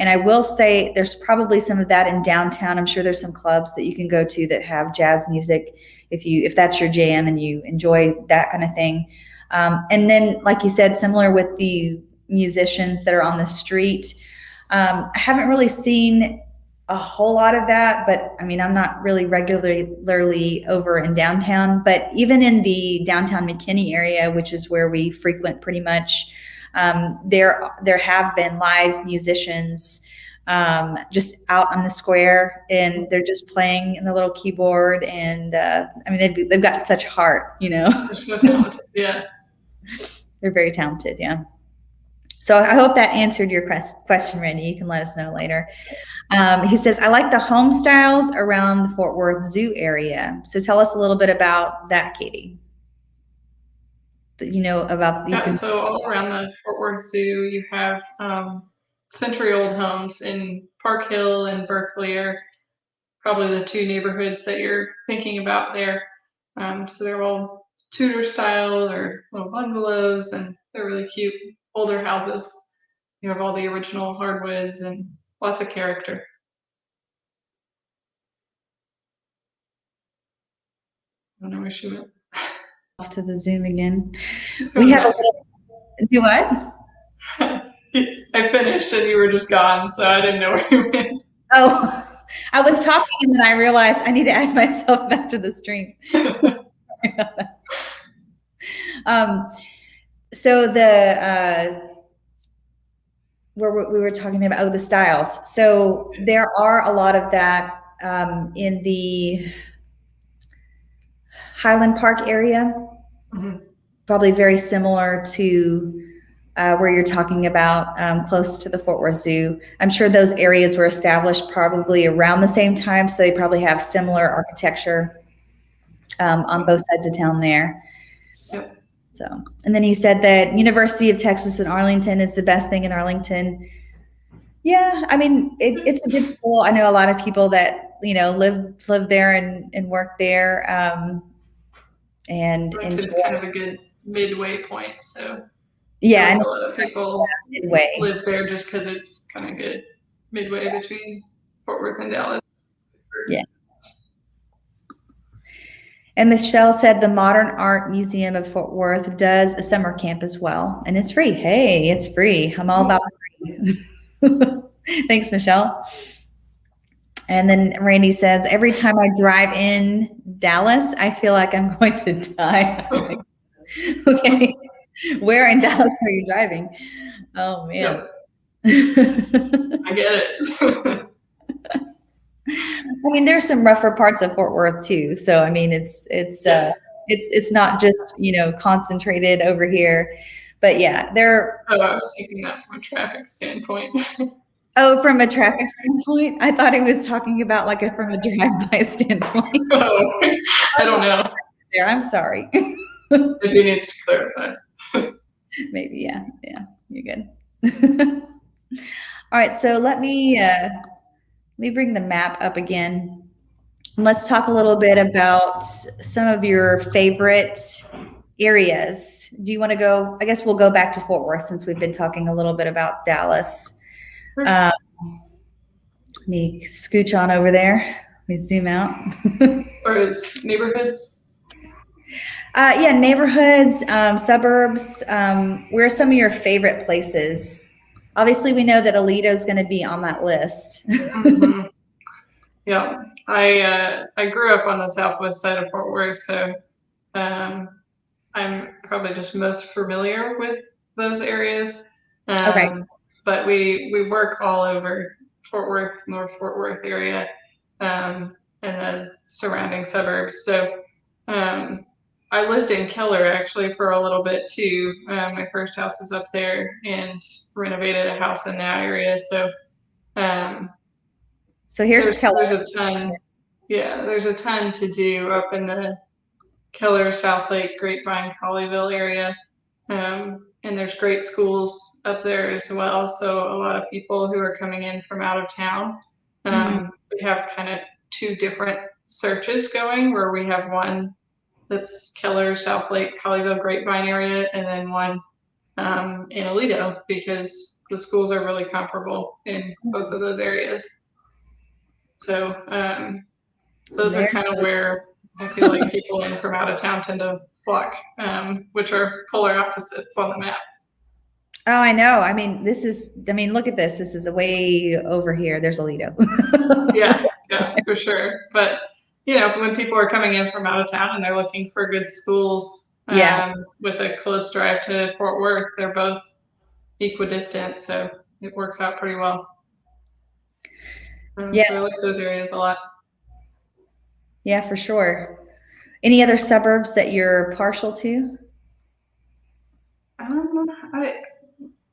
And I will say there's probably some of that in downtown. I'm sure there's some clubs that you can go to that have jazz music if that's your jam and you enjoy that kind of thing. And then, like you said, similar with the musicians that are on the street. I haven't really seen a whole lot of that, but I mean, I'm not really regularly over in downtown, but even in the downtown McKinney area, which is where we frequent pretty much, there have been live musicians just out on the square, and they're just playing in the little keyboard, and I mean, they've got such heart. they're so talented. Yeah. They're very talented, yeah. So I hope that answered your question, Randy. You can let us know later. He says, I like the home styles around the Fort Worth Zoo area. So tell us a little bit about that, Katie. About you've Yeah, been. so all around the Fort Worth Zoo, you have century-old homes in Park Hill and Berkeley are probably the two neighborhoods that you're thinking about there. So they're all Tudor style or little bungalows, and they're really cute older houses. You have all the original hardwoods and lots of character. I don't know where she went. Off to the Zoom again. She's We coming have a back. little. Do what? I finished and you were just gone, so I didn't know where you went. Oh, I was talking and then I realized I need to add myself back to the stream. um, so where we were talking about the styles. So there are a lot of that in the Highland Park area, Mhm. probably very similar to where you're talking about, close to the Fort Worth Zoo. I'm sure those areas were established probably around the same time, so they probably have similar architecture on both sides of town there. Yep. So, and then he said that University of Texas in Arlington is the best thing in Arlington. Yeah, I mean, it's a good school. I know a lot of people that live there and work there, and Arlington's enjoy. kind of a good midway point, so I feel Yeah, like and a lot of people midway. live there just because it's kind of good midway between Fort Worth and Dallas. Yeah. And Michelle said the Modern Art Museum of Fort Worth does a summer camp as well, and it's free. Hey, it's free. I'm all about free. Thanks, Michelle. And then Randy says, every time I drive in Dallas, I feel like I'm going to die. Okay. Where in Dallas are you driving? Oh, man. Yep, I get it. I mean, there's some rougher parts of Fort Worth too. So I mean, Yeah. it's not just concentrated over here, but yeah, there. Oh, I was thinking that from a traffic standpoint. Oh, from a traffic standpoint? I thought he was talking about like from a drive-by standpoint. Oh, I don't know. There, I'm sorry. Maybe he needs to clarify. Maybe, yeah, you're good. All right, so let me bring the map up again. And let's talk a little bit about some of your favorite areas. Do you want to go? I guess we'll go back to Fort Worth since we've been talking a little bit about Dallas. Let me scooch on over there. Let me zoom out. As far as neighborhoods? Yeah, neighborhoods, suburbs. Where are some of your favorite places? Obviously, we know that Alito is going to be on that list. Mm-hmm. Yeah, I grew up on the southwest side of Fort Worth, so I'm probably just most familiar with those areas. Okay. But we work all over Fort Worth, North Fort Worth area, and the surrounding suburbs. So I lived in Keller actually for a little bit too. My first house was up there and renovated a house in that area. So So here's Keller. there's a ton. Yeah, there's a ton to do up in the Keller, South Lake, Grapevine, Colleyville area. And there's great schools up there as well. So a lot of people who are coming in from out of town. We have kind of two different searches going where we have one that's Keller, South Lake, Colleyville, Grapevine area, and then one in Alito because the schools are really comparable in both of those areas. So those are kind of where I feel like people in from out of town tend to flock, which are polar opposites on the map. Oh, I know. I mean, look at this. This is way over here. There's Alito. Yeah, for sure. But, when people are coming in from out of town and they're looking for good schools with a close drive to Fort Worth, they're both equidistant. So it works out pretty well. So I like those areas a lot. Yeah, for sure. Any other suburbs that you're partial to?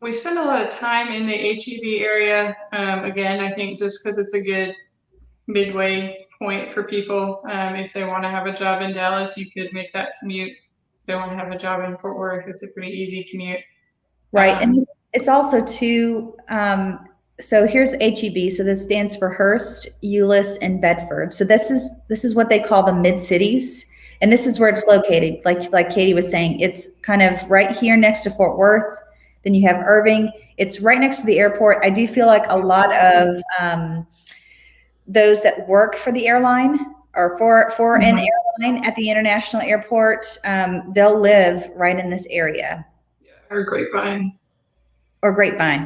We spend a lot of time in the HEB area. Again, I think just because it's a good midway point for people. If they want to have a job in Dallas, you could make that commute. If they want to have a job in Fort Worth, it's a pretty easy commute. Right. And it's also too, so here's HEB. So this stands for Hearst, Euless, and Bedford. So this is what they call the mid cities. And this is where it's located. Like Katie was saying, it's kind of right here next to Fort Worth. Then you have Irving. It's right next to the airport. I do feel like a lot of those that work for the airline or for an airline at the international airport, they'll live right in this area. Or Grapevine.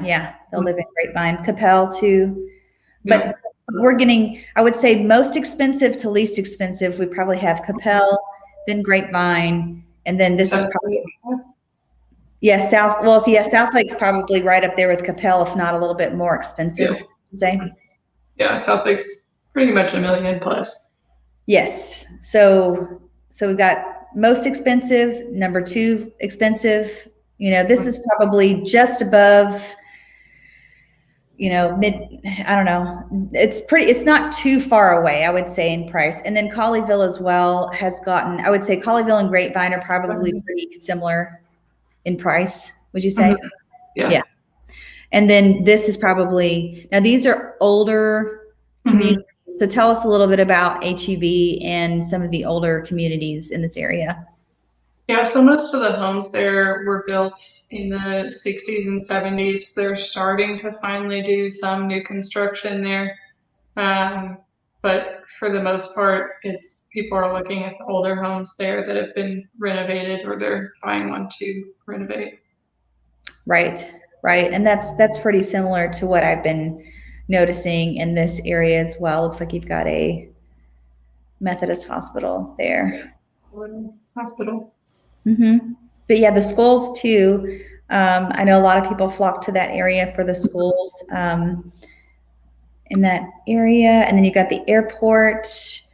Yeah. They'll live in Grapevine. Capel too. But we're getting, I would say, most expensive to least expensive. We probably have Capel, then Grapevine, and then this is probably South Lake's probably right up there with Capel, if not a little bit more expensive. Say. Yeah, South Lake's pretty much $1 million plus. Yes. So we've got most expensive, number 2 expensive. This is probably just above, mid, I don't know. It's not too far away, I would say, in price. And then Colleyville as well has gotten, I would say Colleyville and Grapevine are probably pretty similar in price. Would you say? Yeah. And then this is probably, now these are older communities. So tell us a little bit about HEB and some of the older communities in this area. Yeah, so most of the homes there were built in the 60s and 70s. They're starting to finally do some new construction there. But for the most part, it's people are looking at the older homes there that have been renovated or they're buying one to renovate. Right. And that's pretty similar to what I've been noticing in this area as well. Looks like you've got a Methodist hospital there. Hospital. But yeah, the schools too. I know a lot of people flock to that area for the schools in that area. And then you've got the airport. So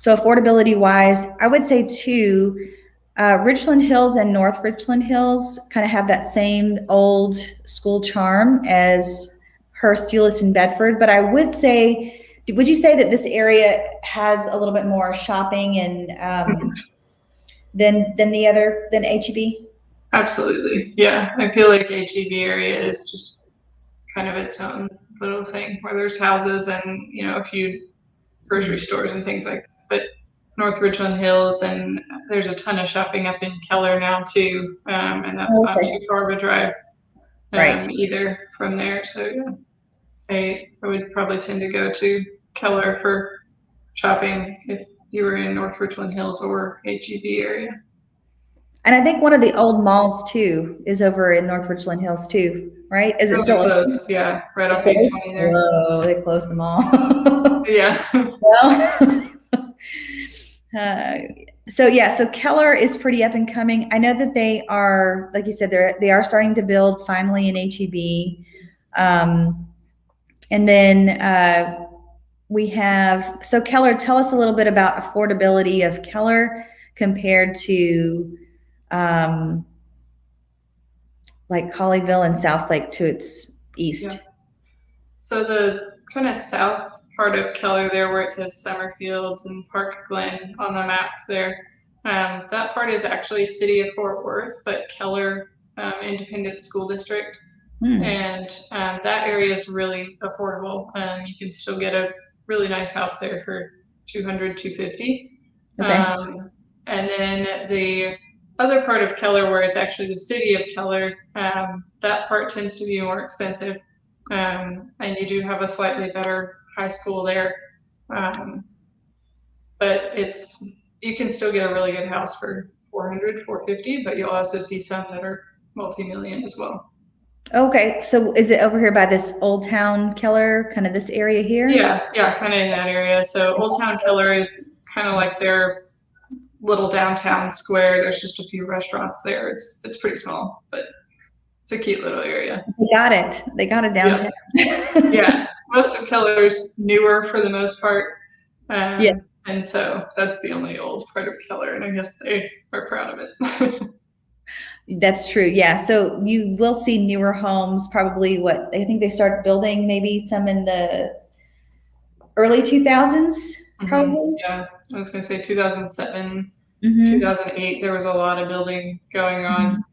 affordability wise, I would say too, Richland Hills and North Richland Hills kind of have that same old school charm as Hurst, Euless, and Bedford. But I would say, would you say that this area has a little bit more shopping and than the other than HEB? Absolutely. Yeah. I feel like HEB area is just kind of its own little thing where there's houses and, a few grocery stores and things like that. But North Richland Hills, and there's a ton of shopping up in Keller now too. And that's not Okay. too far of a drive Right. either from there. So yeah, I would probably tend to go to Keller for shopping if you were in North Richland Hills or HEB area. And I think one of the old malls too is over in North Richland Hills too, right? Is it Really still close, yeah, right off closed? 820 there. Whoa, they closed them all. Yeah. Well, so Keller is pretty up and coming. I know that they are, like you said, they are starting to build finally in HEB. And then we have, so Keller, tell us a little bit about affordability of Keller compared to like Colleyville and Southlake to its east. Yeah. So the kind of south part of Keller there where it says Summerfields and Park Glen on the map there, that part is actually City of Fort Worth, but Keller Independent School District. And that area is really affordable. You can still get a really nice house there for $200, $250. Okay. And then the other part of Keller where it's actually the City of Keller, that part tends to be more expensive. And you do have a slightly better high school there. But you can still get a really good house for $400, $450, but you'll also see some that are multi-million as well. Okay, so is it over here by this Old Town Keller, kind of this area here? Yeah, kind of in that area. So Old Town Keller is kind of like their little downtown square. There's just a few restaurants there. It's pretty small, but it's a cute little area. They got it downtown. Yeah. Most of Keller's newer for the most part. Yes. And so that's the only old part of Keller, and I guess they are proud of it. That's true. Yeah. So you will see newer homes, probably what I think they started building maybe some in the early 2000s, probably. Yeah. I was going to say 2007, 2008, there was a lot of building going on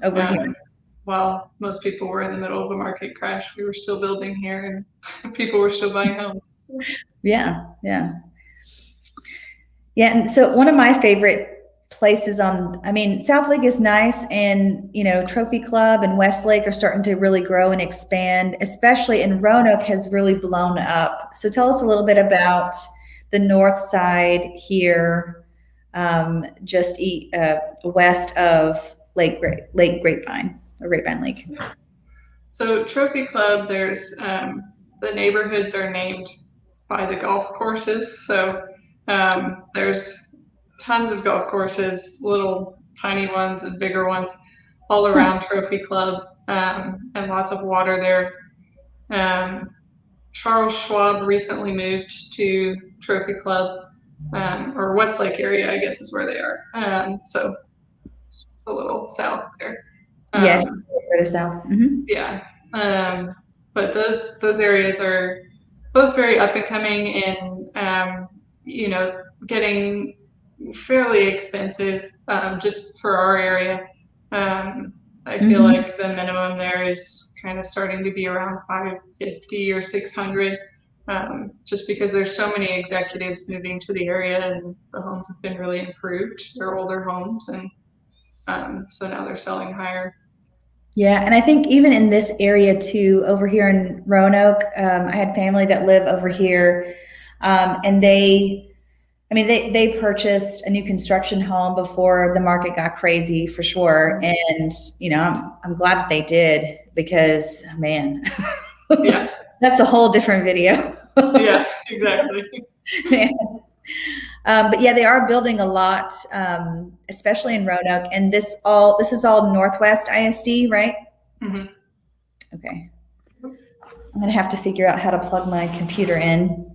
over here. While most people were in the middle of a market crash, we were still building here and people were still buying homes. Yeah. And so one of my favorite places Southlake is nice, and Trophy Club and Westlake are starting to really grow and expand, especially in Roanoke has really blown up. So tell us a little bit about the north side here, just west of Lake Grapevine or Grapevine Lake. So Trophy Club, there's the neighborhoods are named by the golf courses. So there's tons of golf courses, little tiny ones and bigger ones, all around Trophy Club, and lots of water there. Charles Schwab recently moved to Trophy Club, or Westlake area, I guess is where they are. So just a little south there. Yes, further south. Yeah. But those areas are both very up and coming and, getting fairly expensive just for our area. I feel like the minimum there is kind of starting to be around $550 or $600, just because there's so many executives moving to the area and the homes have been really improved. They're older homes, and so now they're selling higher. Yeah, and I think even in this area too, over here in Roanoke, I had family that live over here, and they purchased a new construction home before the market got crazy, for sure. And I'm glad that they did, because man, yeah, that's a whole different video. Yeah, exactly. But yeah, they are building a lot, especially in Roanoke. And this is all Northwest ISD, right? Okay. I'm gonna have to figure out how to plug my computer in.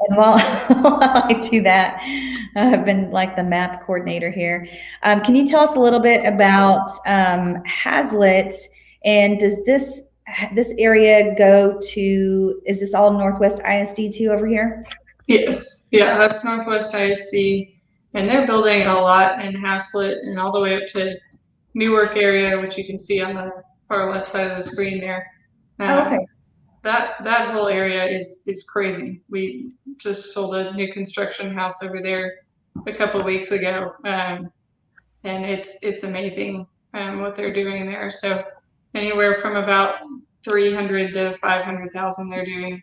And while I do that, I've been like the map coordinator here. Can you tell us a little bit about Hazlitt, and does this area go to, is this all Northwest ISD too over here? Yes, yeah, that's Northwest ISD, and they're building a lot in Haslett and all the way up to Newark area, which you can see on the far left side of the screen there. Oh, okay. That whole area is crazy. We just sold a new construction house over there a couple of weeks ago, and it's amazing what they're doing there. So anywhere from about 300 to 500,000 they're doing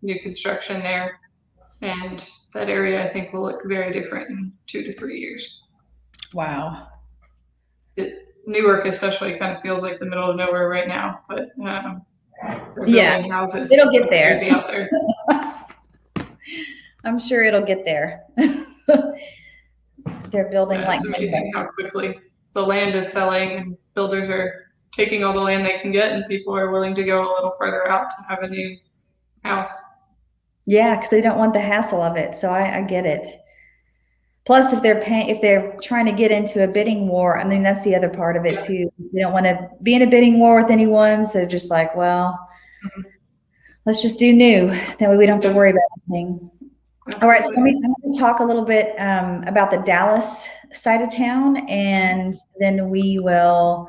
new construction there, and that area I think will look very different in 2 to 3 years. Wow. Newark especially kind of feels like the middle of nowhere right now, but they're Yeah, building houses. it'll get there. Crazy out there. I'm sure it'll get there. They're building like it's amazing how quickly the land is selling, and builders are taking all the land they can get, and people are willing to go a little further out to have a new house. Yeah, because they don't want the hassle of it. So I get it. Plus, if they're trying to get into a bidding war, I mean, that's the other part of it too. They don't want to be in a bidding war with anyone. So they're just like, well, let's just do new. That way we don't have to worry about anything. All right, so I'm going to talk a little bit about the Dallas side of town, and then we will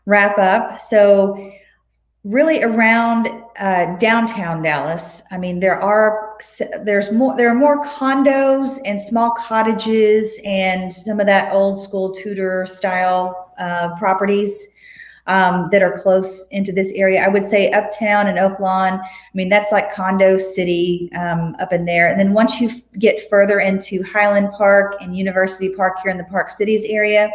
wrap up. So really around downtown Dallas, I mean, there are more condos and small cottages and some of that old school Tudor style properties that are close into this area. I would say Uptown and Oak Lawn, I mean, that's like condo city up in there. And then once you get further into Highland Park and University Park here in the Park Cities area,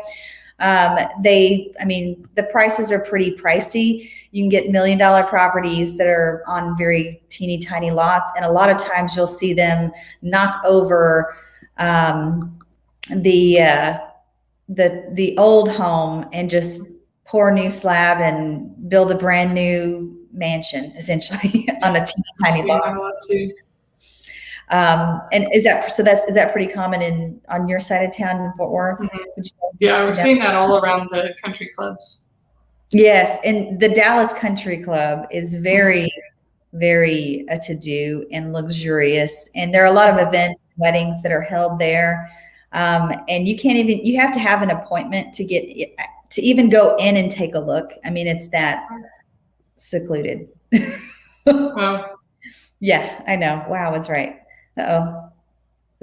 the prices are pretty pricey. You can get $1 million properties that are on very teeny tiny lots. And a lot of times you'll see them knock over the old home and just pour a new slab and build a brand new mansion, essentially, on a teeny tiny lot. And is that pretty common on your side of town in Fort Worth? Mm-hmm. Yeah, we're seeing that all around the country clubs. Yes, and the Dallas Country Club is very, very to-do and luxurious, and there are a lot of events, weddings that are held there, and you have to have an appointment to even go in and take a look. I mean, it's that secluded. Wow. Yeah, I know. Wow, I was right. Uh-oh.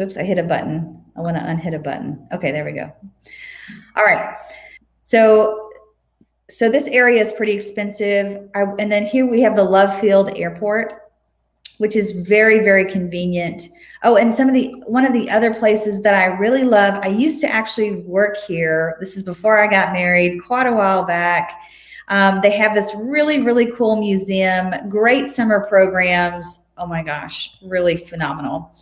Oops, I hit a button. I want to unhit a button. Okay, there we go. All right. So this area is pretty expensive. And then here we have the Love Field Airport, which is very, very convenient. Oh, and one of the other places that I really love, I used to actually work here. This is before I got married, quite a while back. They have this really, really cool museum, great summer programs. Oh my gosh, really phenomenal.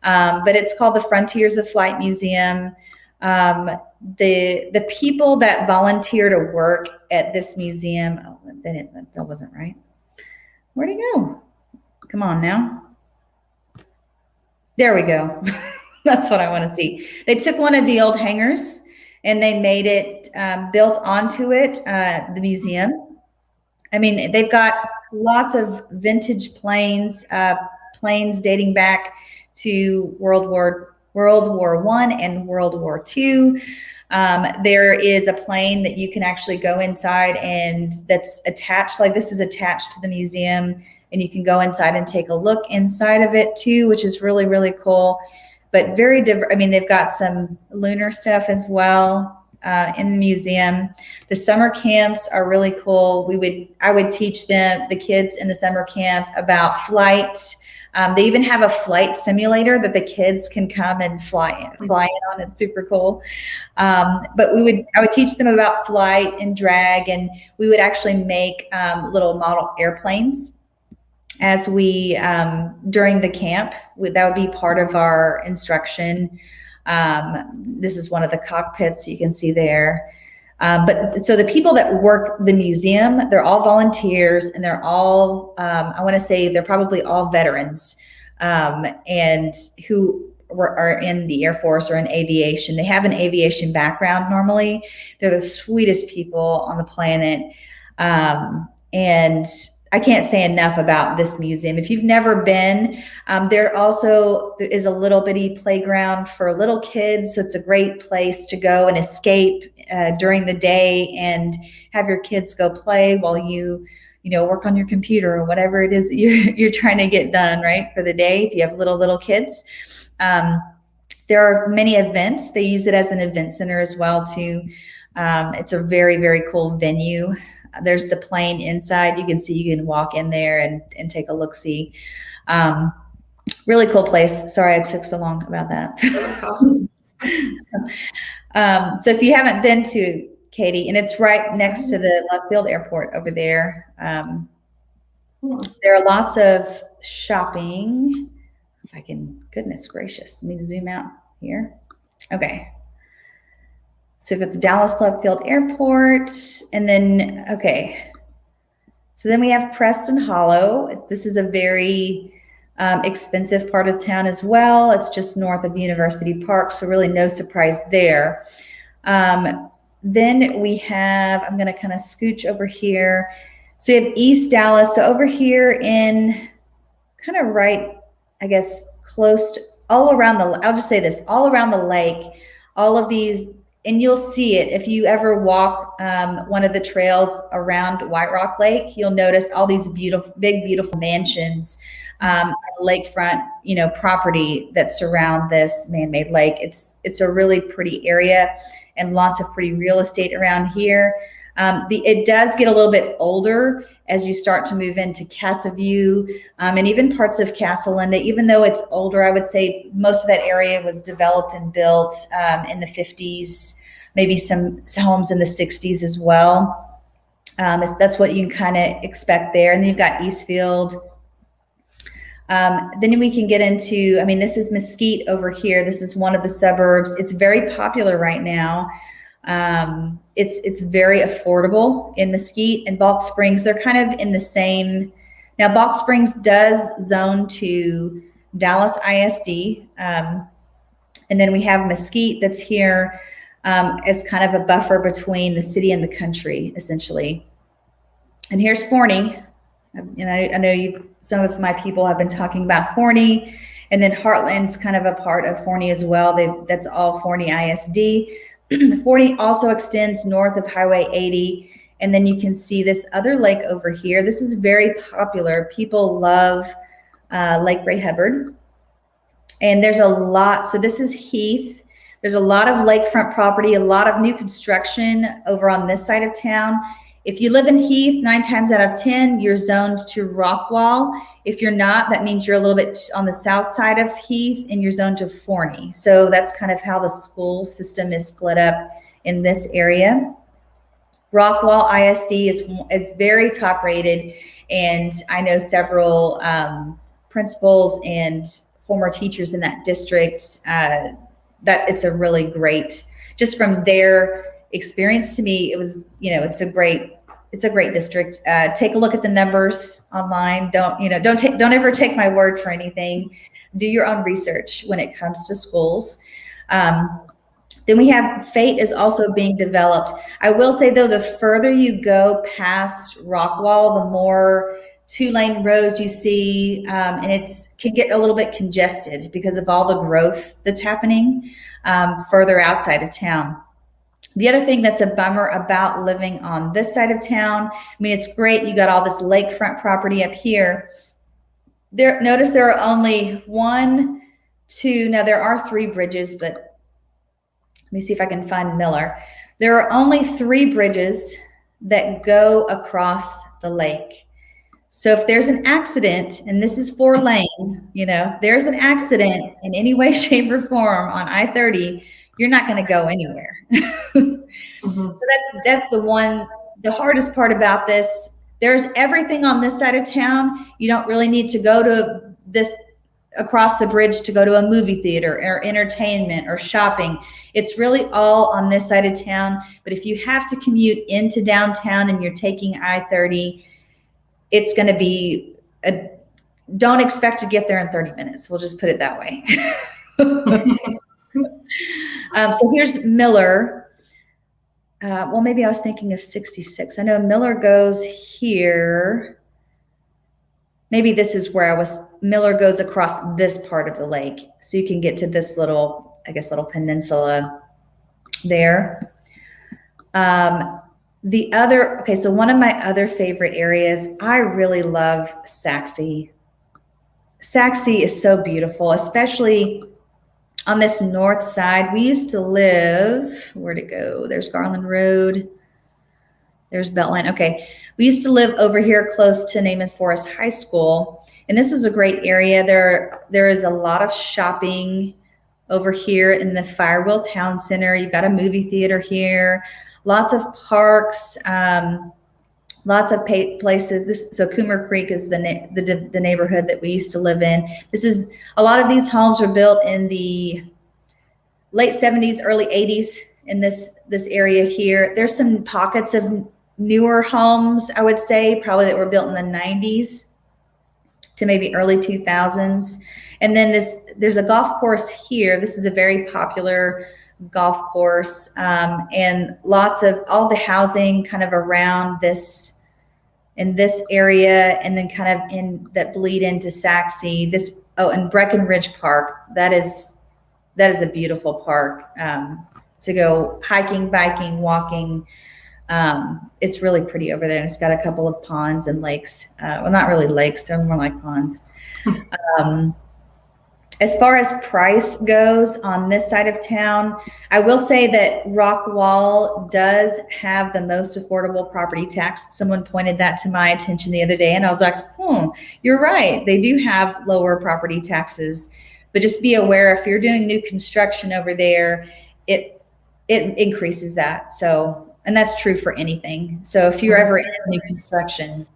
But it's called the Frontiers of Flight Museum. The people that volunteer to work at this museum, that wasn't right. Where'd he go? Come on now. There we go. That's what I want to see. They took one of the old hangars and they made it, built onto it, the museum. I mean, they've got lots of vintage planes dating back to World War I and World War II. There is a plane that you can actually go inside, and that's attached, like this is attached to the museum, and you can go inside and take a look inside of it too, which is really, really cool. But very different. I mean, they've got some lunar stuff as well in the museum. The summer camps are really cool. I would teach the kids in the summer camp about flight. They even have a flight simulator that the kids can come and fly in on. It's super cool. But I would teach them about flight and drag, and we would actually make little model airplanes as during the camp. That would be part of our instruction. This is one of the cockpits you can see there. But so the people that work the museum, they're all volunteers, and they're all, I want to say they're probably all veterans and who are in the Air Force or in aviation. They have an aviation background normally. They're the sweetest people on the planet. And I can't say enough about this museum. If you've never been, there also is a little bitty playground for little kids. So it's a great place to go and escape during the day and have your kids go play while you work on your computer or whatever it is that you're trying to get done, right, for the day, if you have little kids. There are many events. They use it as an event center as well, too. It's a very, very cool venue. There's the plane inside. You can walk in there and take a look-see. Really cool place. Sorry I took so long about that. That's awesome. So if you haven't been to Katie, and it's right next to the Love Field Airport over there. There are lots of shopping. If I can, goodness gracious, let me zoom out here. Okay. So we've got the Dallas Love Field Airport, and then, okay. So then we have Preston Hollow. This is a very expensive part of town as well. It's just north of University Park, so really no surprise there. Then we have, I'm going to kind of scooch over here. So you have East Dallas. So over here in kind of right, I guess, close to all around I'll just say this, all around the lake, all of these, and you'll see it if you ever walk one of the trails around White Rock Lake, you'll notice all these big, beautiful mansions, lakefront, property that surround this man-made lake. It's a really pretty area and lots of pretty real estate around here. It does get a little bit older as you start to move into Casa View and even parts of Casa Linda. Even though it's older, I would say most of that area was developed and built in the 50s, maybe some homes in the 60s as well. That's what you can kind of expect there. And then you've got Eastfield. Then we can get into, this is Mesquite over here. This is one of the suburbs. It's very popular right now. It's very affordable in Mesquite and Balch Springs. They're kind of in the same. Now, Balch Springs does zone to Dallas ISD. And then we have Mesquite that's here as kind of a buffer between the city and the country, essentially. And here's Forney. And I know some of my people have been talking about Forney, and then Heartland's kind of a part of Forney as well. That's all Forney ISD. Forney also extends north of Highway 80, and then you can see this other lake over here. This is very popular. People love Lake Ray Hubbard, and there's a lot. So this is Heath. There's a lot of lakefront property, a lot of new construction over on this side of town. If you live in Heath, 9 times out of 10, you're zoned to Rockwall. If you're not, that means you're a little bit on the south side of Heath and you're zoned to Forney. So that's kind of how the school system is split up in this area. Rockwall ISD is very top rated, and I know several principals and former teachers in that district that it's a really great, just from their experience to me, it was, it's a great district. Take a look at the numbers online. Don't ever take my word for anything. Do your own research when it comes to schools. Then we have Fate is also being developed. I will say though, the further you go past Rockwall, the more 2-lane roads you see, and it can get a little bit congested because of all the growth that's happening further outside of town. The other thing that's a bummer about living on this side of town, it's great. You got all this lakefront property up here. Notice there are only 1, 2, now there are 3 bridges, but let me see if I can find Miller. There are only 3 bridges that go across the lake. So if there's an accident, and this is 4-lane, there's an accident in any way, shape, or form on I-30, you're not going to go anywhere. So that's the hardest part about this. There's everything on this side of town. You don't really need to go to this across the bridge to go to a movie theater or entertainment or shopping. It's really all on this side of town. But if you have to commute into downtown and you're taking I-30, it's going to be don't expect to get there in 30 minutes. We'll just put it that way. So here's Miller. Well, maybe I was thinking of 66. I know Miller goes here. Maybe this is where I was. Miller goes across this part of the lake. So you can get to this little, I guess, little peninsula there. So one of my other favorite areas, I really love Saxe. Saxe is so beautiful, especially on this north side. We used to live, where'd it go? There's Garland Road. There's Beltline. Okay. We used to live over here close to Naaman Forest High School. And this was a great area. There is a lot of shopping over here in the Firewheel Town Center. You've got a movie theater here, lots of parks, lots of places. So Coomer Creek is the neighborhood that we used to live in. A lot of these homes were built in the late 70s, early 80s in this area here. There's some pockets of newer homes, I would say, probably that were built in the 90s to maybe early 2000s. And then there's a golf course here. This is a very popular golf course, and lots of all the housing kind of around in this area, and then kind of in that bleed into Saxe. And Breckenridge Park. That is a beautiful park to go hiking, biking, walking. It's really pretty over there, and it's got a couple of ponds and lakes. Well, not really lakes; they're more like ponds. As far as price goes on this side of town, I will say that Rockwall does have the most affordable property tax. Someone pointed that to my attention the other day, and I was like, you're right. They do have lower property taxes, but just be aware if you're doing new construction over there, it increases that. So, and that's true for anything. So if you're ever in new construction,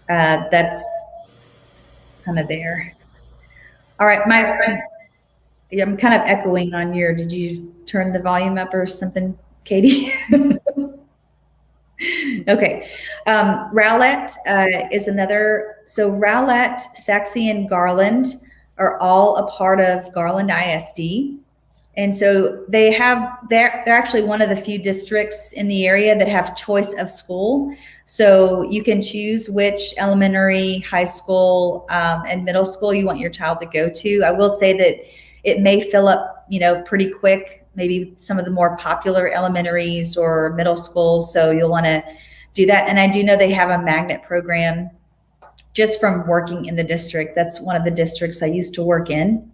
that's kind of there. All right, my friend, I'm kind of echoing on did you turn the volume up or something, Katie? Okay. Rowlett is another. So Rowlett, Saxe, and Garland are all a part of Garland ISD. And so they're actually one of the few districts in the area that have choice of school. So you can choose which elementary, high school, and middle school you want your child to go to. I will say that it may fill up, pretty quick, maybe some of the more popular elementaries or middle schools. So you'll want to do that. And I do know they have a magnet program just from working in the district. That's one of the districts I used to work in.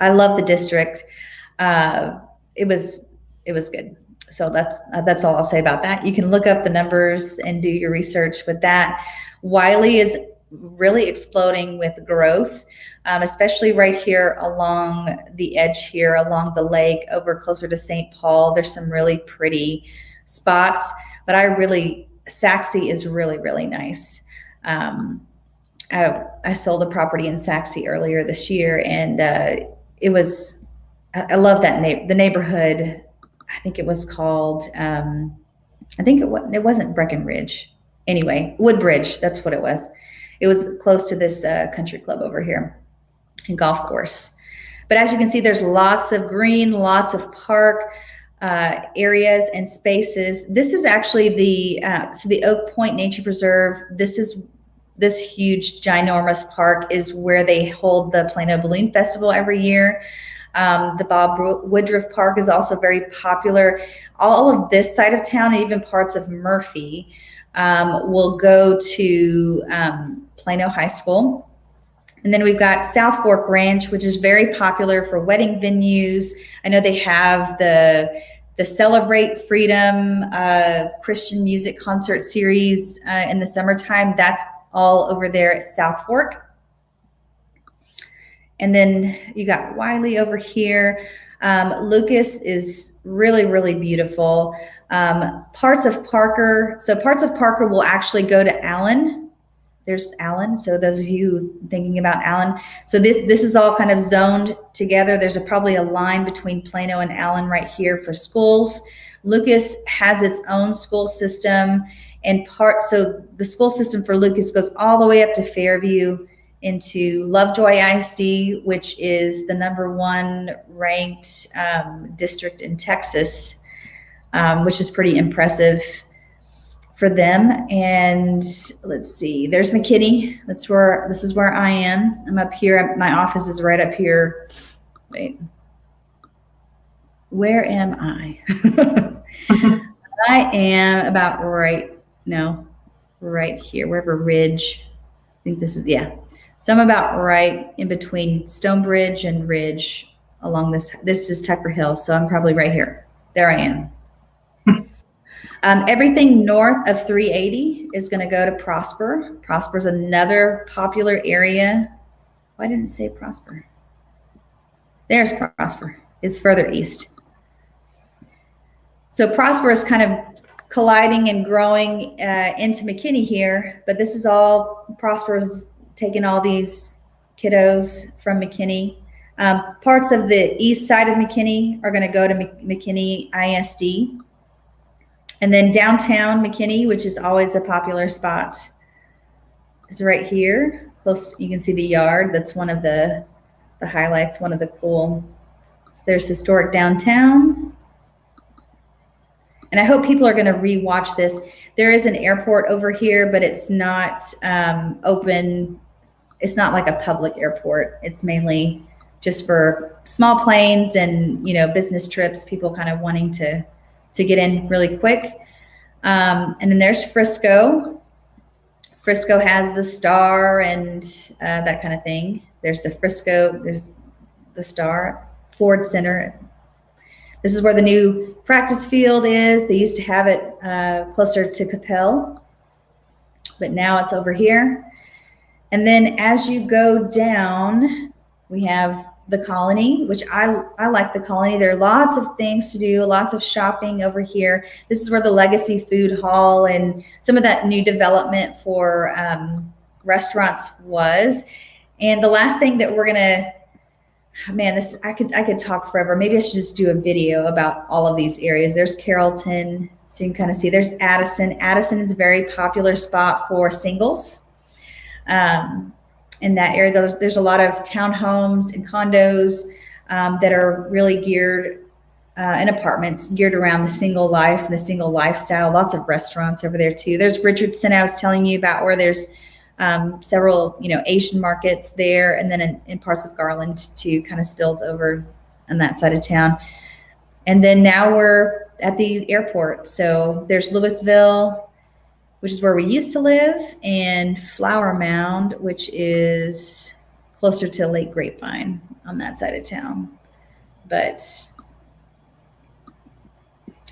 I love the district. It was good. So that's all I'll say about that. You can look up the numbers and do your research with that. Wiley is really exploding with growth, especially right here along the edge here, along the lake, over closer to St. Paul. There's some really pretty spots, but Saxe is really, really nice. I sold a property in Saxe earlier this year, and I love that the neighborhood. I think it was called, it wasn't Breckenridge. Anyway, Woodbridge, that's what it was. It was close to this country club over here and golf course. But as you can see, there's lots of green, lots of park areas and spaces. This is actually the Oak Point Nature Preserve. This huge, ginormous park is where they hold the Plano Balloon Festival every year. The Bob Woodruff Park is also very popular. All of this side of town, and even parts of Murphy, will go to Plano High School. And then we've got South Fork Ranch, which is very popular for wedding venues. I know they have the Celebrate Freedom Christian music concert series in the summertime. That's all over there at South Fork. And then you got Wiley over here. Lucas is really, really beautiful. Parts of Parker will actually go to Allen. There's Allen. So those of you thinking about Allen. So this is all kind of zoned together. There's probably a line between Plano and Allen right here for schools. Lucas has its own school system, so the school system for Lucas goes all the way up to Fairview, into Lovejoy ISD, which is the #1 ranked district in Texas, which is pretty impressive for them. And let's see, there's McKinney. This is where I am. I'm up here. My office is right up here. Wait, where am I? I am about right here, wherever Ridge. I think this is, yeah. So I'm about right in between Stonebridge and Ridge along this. This is Tucker Hill. So I'm probably right here. There I am. Everything north of 380 is going to go to Prosper. Prosper is another popular area. Why didn't it say Prosper? There's Prosper. It's further east. So Prosper is kind of colliding and growing into McKinney here, but this is all Prosper's taking all these kiddos from McKinney. Parts of the east side of McKinney are going to go to McKinney ISD. And then downtown McKinney, which is always a popular spot, is right here. Close, you can see the yard. That's one of the highlights, one of the cool. So there's historic downtown. And I hope people are going to rewatch this. There is an airport over here, but it's not open. It's not like a public airport. It's mainly just for small planes and, you know, business trips, people kind of wanting to get in really quick. And then there's Frisco. Frisco has the Star and that kind of thing. There's the Frisco, there's the Star, Ford Center. This is where the new practice field is. They used to have it closer to Capel, but now it's over here. And then as you go down, we have the Colony, which I like the Colony. There are lots of things to do, lots of shopping over here. This is where the Legacy Food Hall and some of that new development for restaurants was. And the last thing that we're gonna, man, this I could talk forever. Maybe I should just do a video about all of these areas. There's Carrollton, so you can kind of see. There's Addison. Addison is a very popular spot for singles. In that area, there's a lot of townhomes and condos that are really geared, and apartments geared around the single life and the single lifestyle. Lots of restaurants over there too. There's Richardson, I was telling you about, where there's several, you know, Asian markets there, and then in parts of Garland too, kind of spills over on that side of town. And then now we're at the airport. So there's Louisville, which is where we used to live, and Flower Mound, which is closer to Lake Grapevine on that side of town. But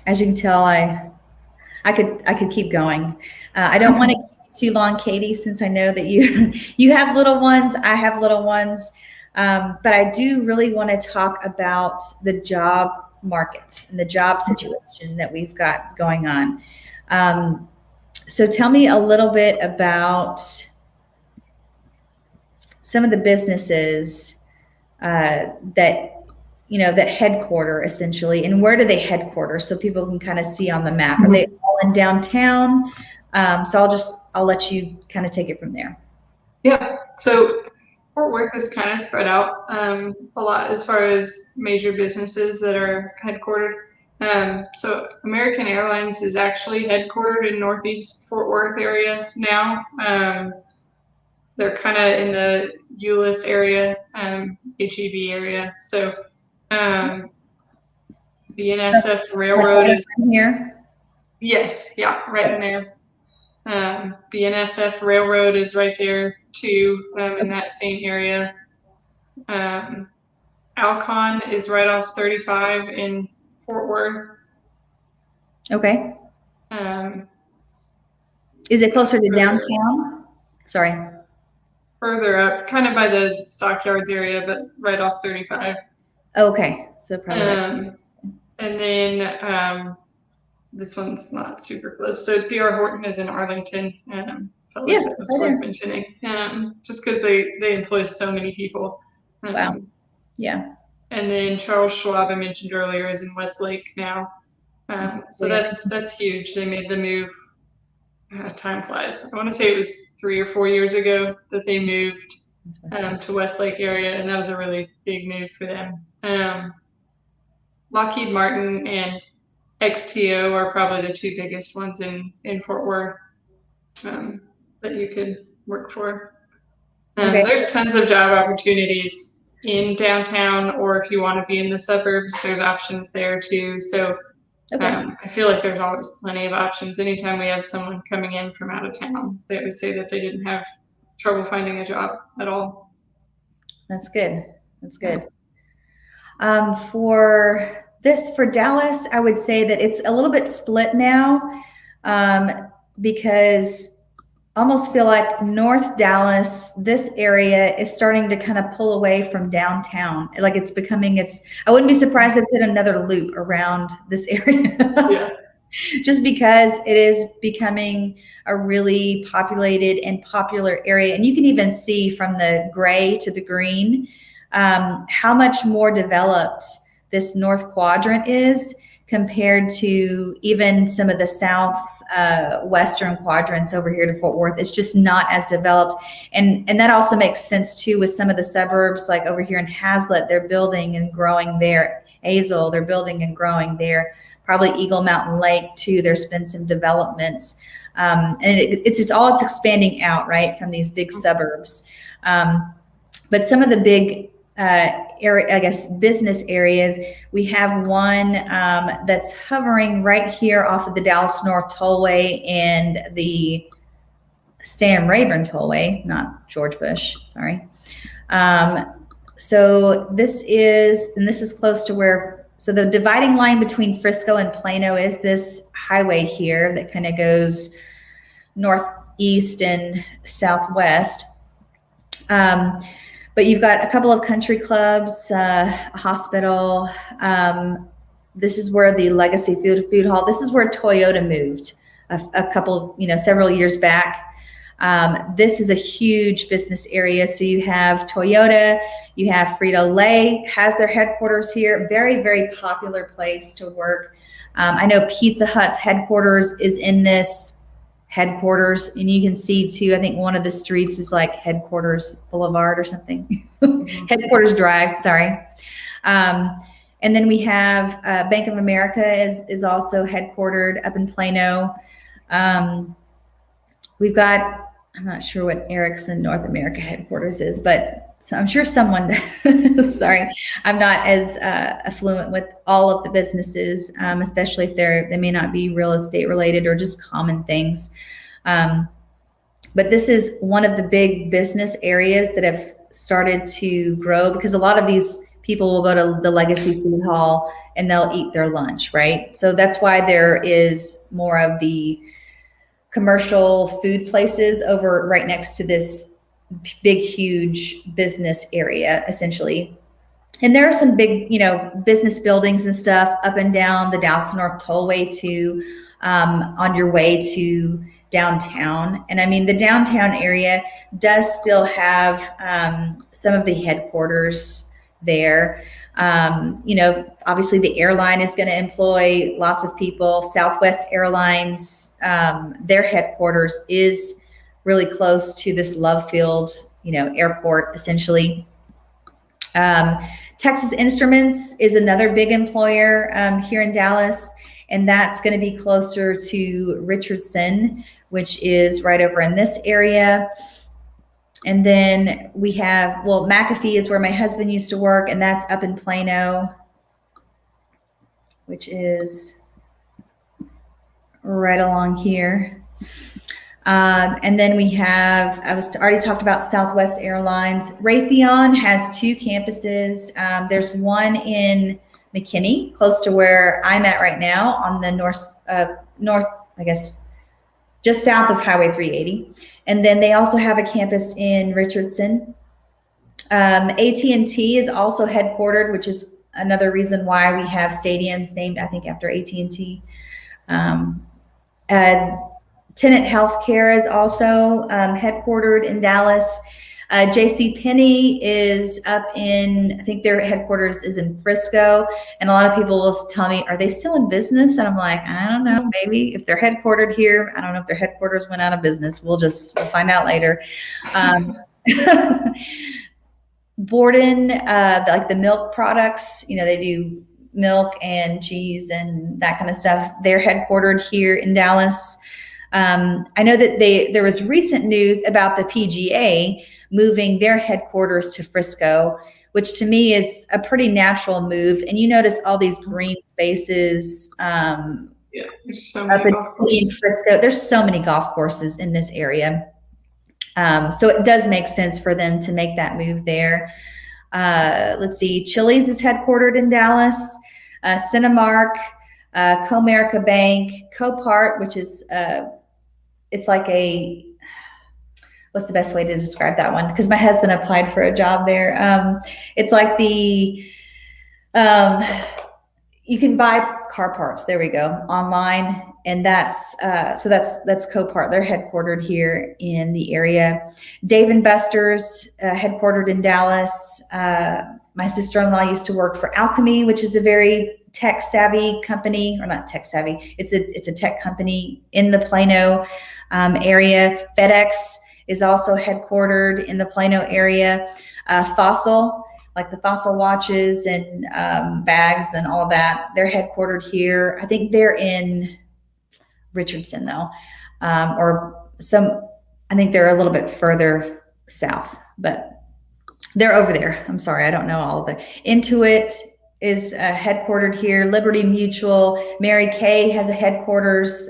as you can tell, I could keep going. I don't want to keep too long, Katie, since I know that you have little ones. I have little ones, but I do really want to talk about the job market and the job situation that we've got going on. So tell me a little bit about some of the businesses that, you know, that headquarter essentially, and where do they headquarter so people can kind of see on the map? Are they all in downtown? So I'll let you kind of take it from there. Yeah. So Fort Worth is kind of spread out a lot as far as major businesses that are headquartered. So American Airlines is actually headquartered in Northeast Fort Worth area now. They're kind of in the Euless area, HEB area. So the BNSF Railroad is here. Yes, yeah, right in there. BNSF Railroad is right there too, in that same area. Alcon is right off 35 in Fort Worth. Okay. Is it closer to downtown? Sorry. Further up, kind of by the Stockyards area, but right off 35. Okay, so probably. And then this one's not super close. So DR Horton is in Arlington. Felt like that was worth mentioning, just because they employ so many people. Wow. Yeah. And then Charles Schwab, I mentioned earlier, is in Westlake now. So that's huge. They made the move. Time flies. I want to say it was 3 or 4 years ago that they moved to Westlake area, and that was a really big move for them. Lockheed Martin and XTO are probably the two biggest ones in Fort Worth that you could work for. Okay. There's tons of job opportunities in downtown, or if you want to be in the suburbs, there's options there too. So I feel like there's always plenty of options. Anytime we have someone coming in from out of town, they always say that they didn't have trouble finding a job at all. That's good. That's good. For Dallas, I would say that it's a little bit split now, because I almost feel like North Dallas, this area is starting to kind of pull away from downtown. Like I wouldn't be surprised if it put another loop around this area. Yeah. Just because it is becoming a really populated and popular area. And you can even see from the gray to the green, how much more developed this North Quadrant is compared to even some of the Western quadrants over here to Fort Worth. It's just not as developed. And that also makes sense too with some of the suburbs, like over here in Hazlet, they're building and growing there. Azle, they're building and growing there. Probably Eagle Mountain Lake too. There's been some developments. And it's expanding out, right, from these big suburbs. But some of the big area, I guess, business areas, we have one that's hovering right here off of the Dallas North Tollway and the Sam Rayburn Tollway, not George Bush, sorry. So this is close to where, so the dividing line between Frisco and Plano is this highway here that kind of goes northeast and southwest. But you've got a couple of country clubs, a hospital. This is where the Legacy Food Hall, this is where Toyota moved several years back. This is a huge business area. So you have Toyota, you have Frito-Lay has their headquarters here. Very, very popular place to work. I know Pizza Hut's headquarters is in this headquarters, and you can see too, I think one of the streets is like Headquarters Boulevard or something. Headquarters Drive, sorry. And then we have Bank of America is also headquartered up in Plano. We've got, I'm not sure what Ericsson North America headquarters is, but I'm sure someone, sorry, I'm not as affluent with all of the businesses, especially if they may not be real estate related or just common things. But this is one of the big business areas that have started to grow, because a lot of these people will go to the Legacy Food Hall and they'll eat their lunch, right? So that's why there is more of the commercial food places over right next to this big, huge business area, essentially. And there are some big, business buildings and stuff up and down the Dallas North Tollway too, on your way to downtown. And I mean, the downtown area does still have some of the headquarters there. Obviously the airline is going to employ lots of people. Southwest Airlines, their headquarters is really close to this Love Field, airport, essentially. Texas Instruments is another big employer here in Dallas, and that's going to be closer to Richardson, which is right over in this area. And then we have, McAfee is where my husband used to work, and that's up in Plano, which is right along here. And then we have, already talked about Southwest Airlines. Raytheon has two campuses. There's one in McKinney, close to where I'm at right now on the north, I guess, just south of Highway 380. And then they also have a campus in Richardson. AT&T is also headquartered, which is another reason why we have stadiums named, I think, after AT&T. Tenet Healthcare is also headquartered in Dallas. JCPenney is up in, I think their headquarters is in Frisco. And a lot of people will tell me, are they still in business? And I'm like, I don't know, maybe if they're headquartered here. I don't know if their headquarters went out of business. We'll find out later. Borden, like the milk products, they do milk and cheese and that kind of stuff. They're headquartered here in Dallas. I know that there was recent news about the PGA moving their headquarters to Frisco, which to me is a pretty natural move. And you notice all these green spaces Yeah, there's so up many golf courses. in Frisco. There's so many golf courses in this area. So it does make sense for them to make that move there. Let's see, Chili's is headquartered in Dallas, Cinemark, Comerica Bank, Copart, which is, it's like what's the best way to describe that one? Because my husband applied for a job there. It's like you can buy car parts. There we go, online, and that's Copart. They're headquartered here in the area. Dave and Buster's, headquartered in Dallas. My sister-in-law used to work for Alchemy, which is a very tech savvy company, or not tech savvy. It's a tech company in the Plano area. FedEx is also headquartered in the Plano area. Fossil, like the Fossil watches and bags and all that, they're headquartered here. I think they're in Richardson though, I think they're a little bit further south, but they're over there. I'm sorry, I don't know all of it. Intuit is headquartered here. Liberty Mutual, Mary Kay has a headquarters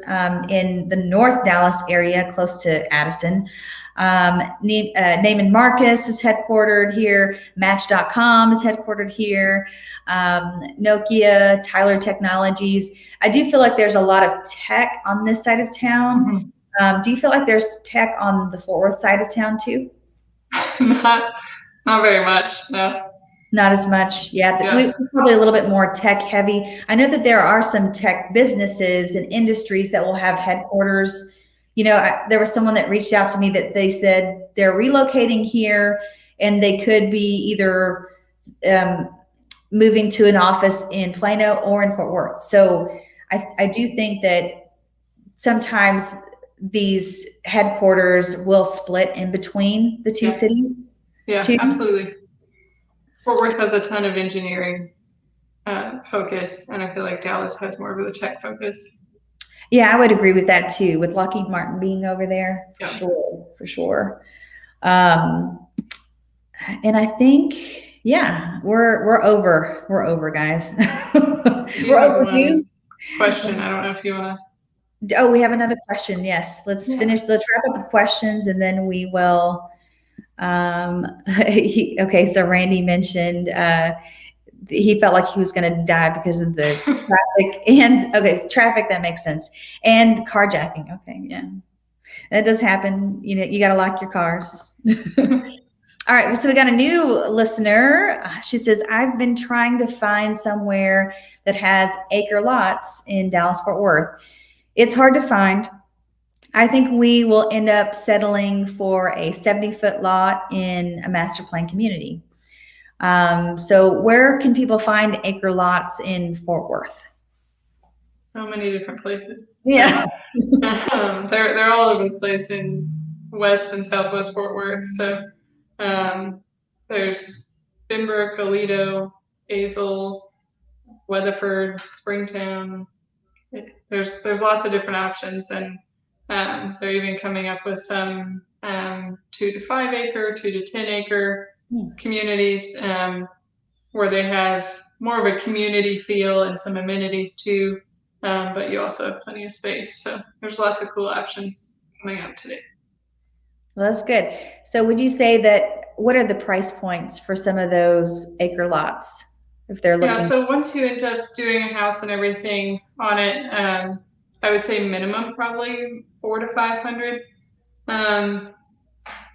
in the North Dallas area, close to Addison. Neiman Marcus is headquartered here. Match.com is headquartered here. Nokia, Tyler Technologies. I do feel like there's a lot of tech on this side of town. Mm-hmm. Do you feel like there's tech on the Fort Worth side of town too? Not very much, no. Not as much. Yeah. We're probably a little bit more tech heavy. I know that there are some tech businesses and industries that will have headquarters. There was someone that reached out to me that they said they're relocating here and they could be either moving to an office in Plano or in Fort Worth. So I do think that sometimes these headquarters will split in between the two cities. Yeah, absolutely. Fort Worth has a ton of engineering focus, and I feel like Dallas has more of a tech focus. Yeah, I would agree with that too, with Lockheed Martin being over there, for sure. And I think, we're over, guys. We're over you. Question. I don't know if you want to. Oh, we have another question. Yes, let's finish. Let's wrap up with questions, and then we will. Okay, so Randy mentioned he felt like he was going to die because of the traffic traffic, that makes sense, and carjacking. Okay, yeah, that does happen. You got to lock your cars. All right, so we got a new listener. She says, I've been trying to find somewhere that has acre lots in Dallas-Fort Worth. It's hard to find. I think we will end up settling for a 70-foot lot in a master plan community. So where can people find acre lots in Fort Worth? So many different places. Yeah. So, they're all over the place in West and Southwest Fort Worth. So there's Pembroke, Aledo, Azle, Weatherford, Springtown. There's lots of different options, and they're even coming up with some 2 to 5 acre, 2 to 10 acre communities where they have more of a community feel and some amenities too, but you also have plenty of space. So there's lots of cool options coming up today. Well, that's good. So would you say that, what are the price points for some of those acre lots if they're looking? Yeah, so once you end up doing a house and everything on it, I would say minimum probably 400 to 500.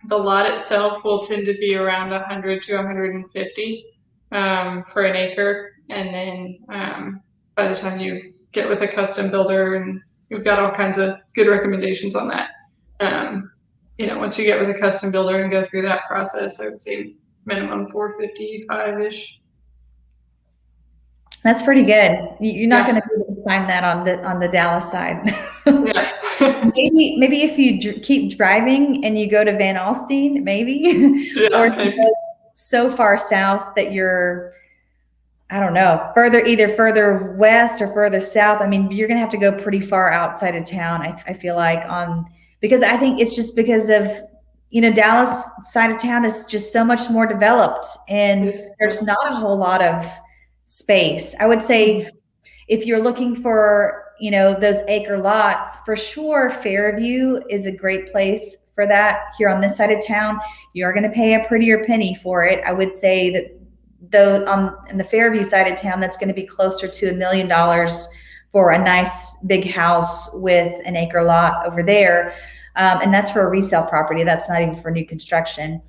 The lot itself will tend to be around 100 to 150 for an acre, and then by the time you get with a custom builder, and you've got all kinds of good recommendations on that. Once you get with a custom builder and go through that process, I would say minimum 455-ish. That's pretty good. You're not going to be able to find that on the Dallas side. Yeah. Maybe if you keep driving and you go to Van Alstyne, maybe, or Yeah. if you go so far south that you're, I don't know, either further west or further south. I mean, you're gonna have to go pretty far outside of town. I feel like because I think it's just because of, Dallas side of town is just so much more developed, and there's not a whole lot of space. I would say if you're looking for, those acre lots, for sure, Fairview is a great place for that. Here on this side of town, you are going to pay a prettier penny for it. I would say that though in the Fairview side of town, that's going to be closer to $1 million for a nice big house with an acre lot over there. And that's for a resale property. That's not even for new construction.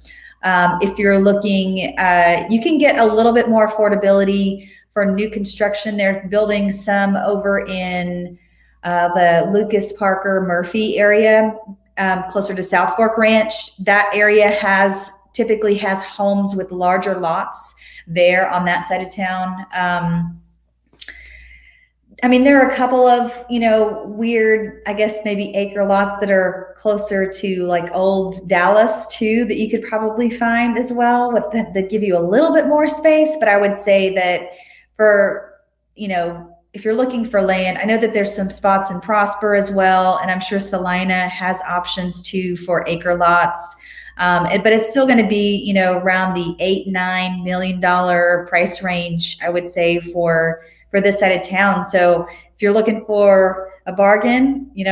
If you're looking, you can get a little bit more affordability for new construction. They're building some over in the Lucas Parker Murphy area, closer to South Fork Ranch. That area typically has homes with larger lots there on that side of town. I mean, there are a couple of, weird, I guess maybe acre lots that are closer to like old Dallas too, that you could probably find as well, that give you a little bit more space. But I would say that for, if you're looking for land, I know that there's some spots in Prosper as well. And I'm sure Salina has options too for acre lots. But it's still going to be, around the $8-9 million price range, I would say, for this side of town. So if you're looking for a bargain, you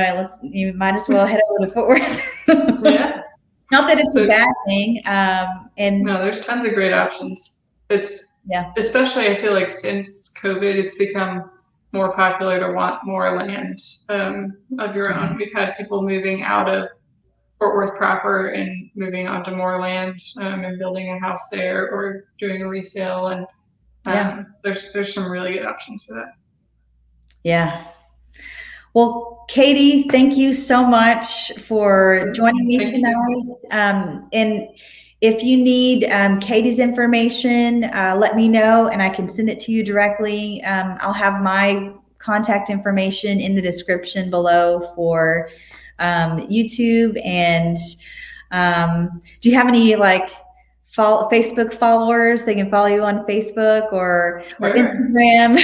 might as well head over to Fort Worth. Yeah. Not that it's a bad thing. And no, there's tons of great options. Especially I feel like since COVID, it's become more popular to want more land of your own. We've had people moving out of Fort Worth proper and moving onto more land and building a house there or doing a resale. And there's some really good options for that. Yeah. Well, Katie, thank you so much for joining me tonight. And if you need Katie's information, let me know and I can send it to you directly. I'll have my contact information in the description below for YouTube. And do you have any Facebook followers? They can follow you on Facebook or Instagram.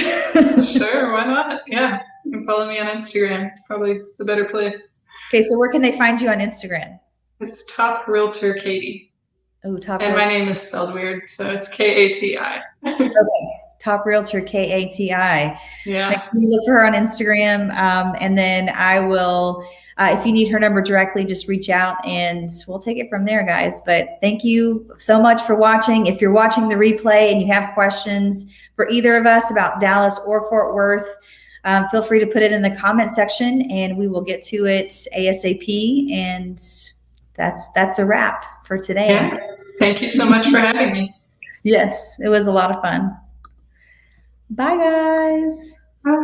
Sure, why not? Yeah, you can follow me on Instagram. It's probably the better place. Okay, so where can they find you on Instagram? It's Top Realtor Katie. Oh, Top and Realtor. My name is spelled weird, so it's Kati. Okay, Top Realtor Kati. Yeah. You look for her on Instagram, and then I will. If you need her number directly, just reach out and we'll take it from there, guys. But thank you so much for watching. If you're watching the replay and you have questions for either of us about Dallas or Fort Worth, feel free to put it in the comment section and we will get to it ASAP. And that's a wrap for today. Yeah. Thank you so much for having me. Yes, it was a lot of fun. Bye, guys.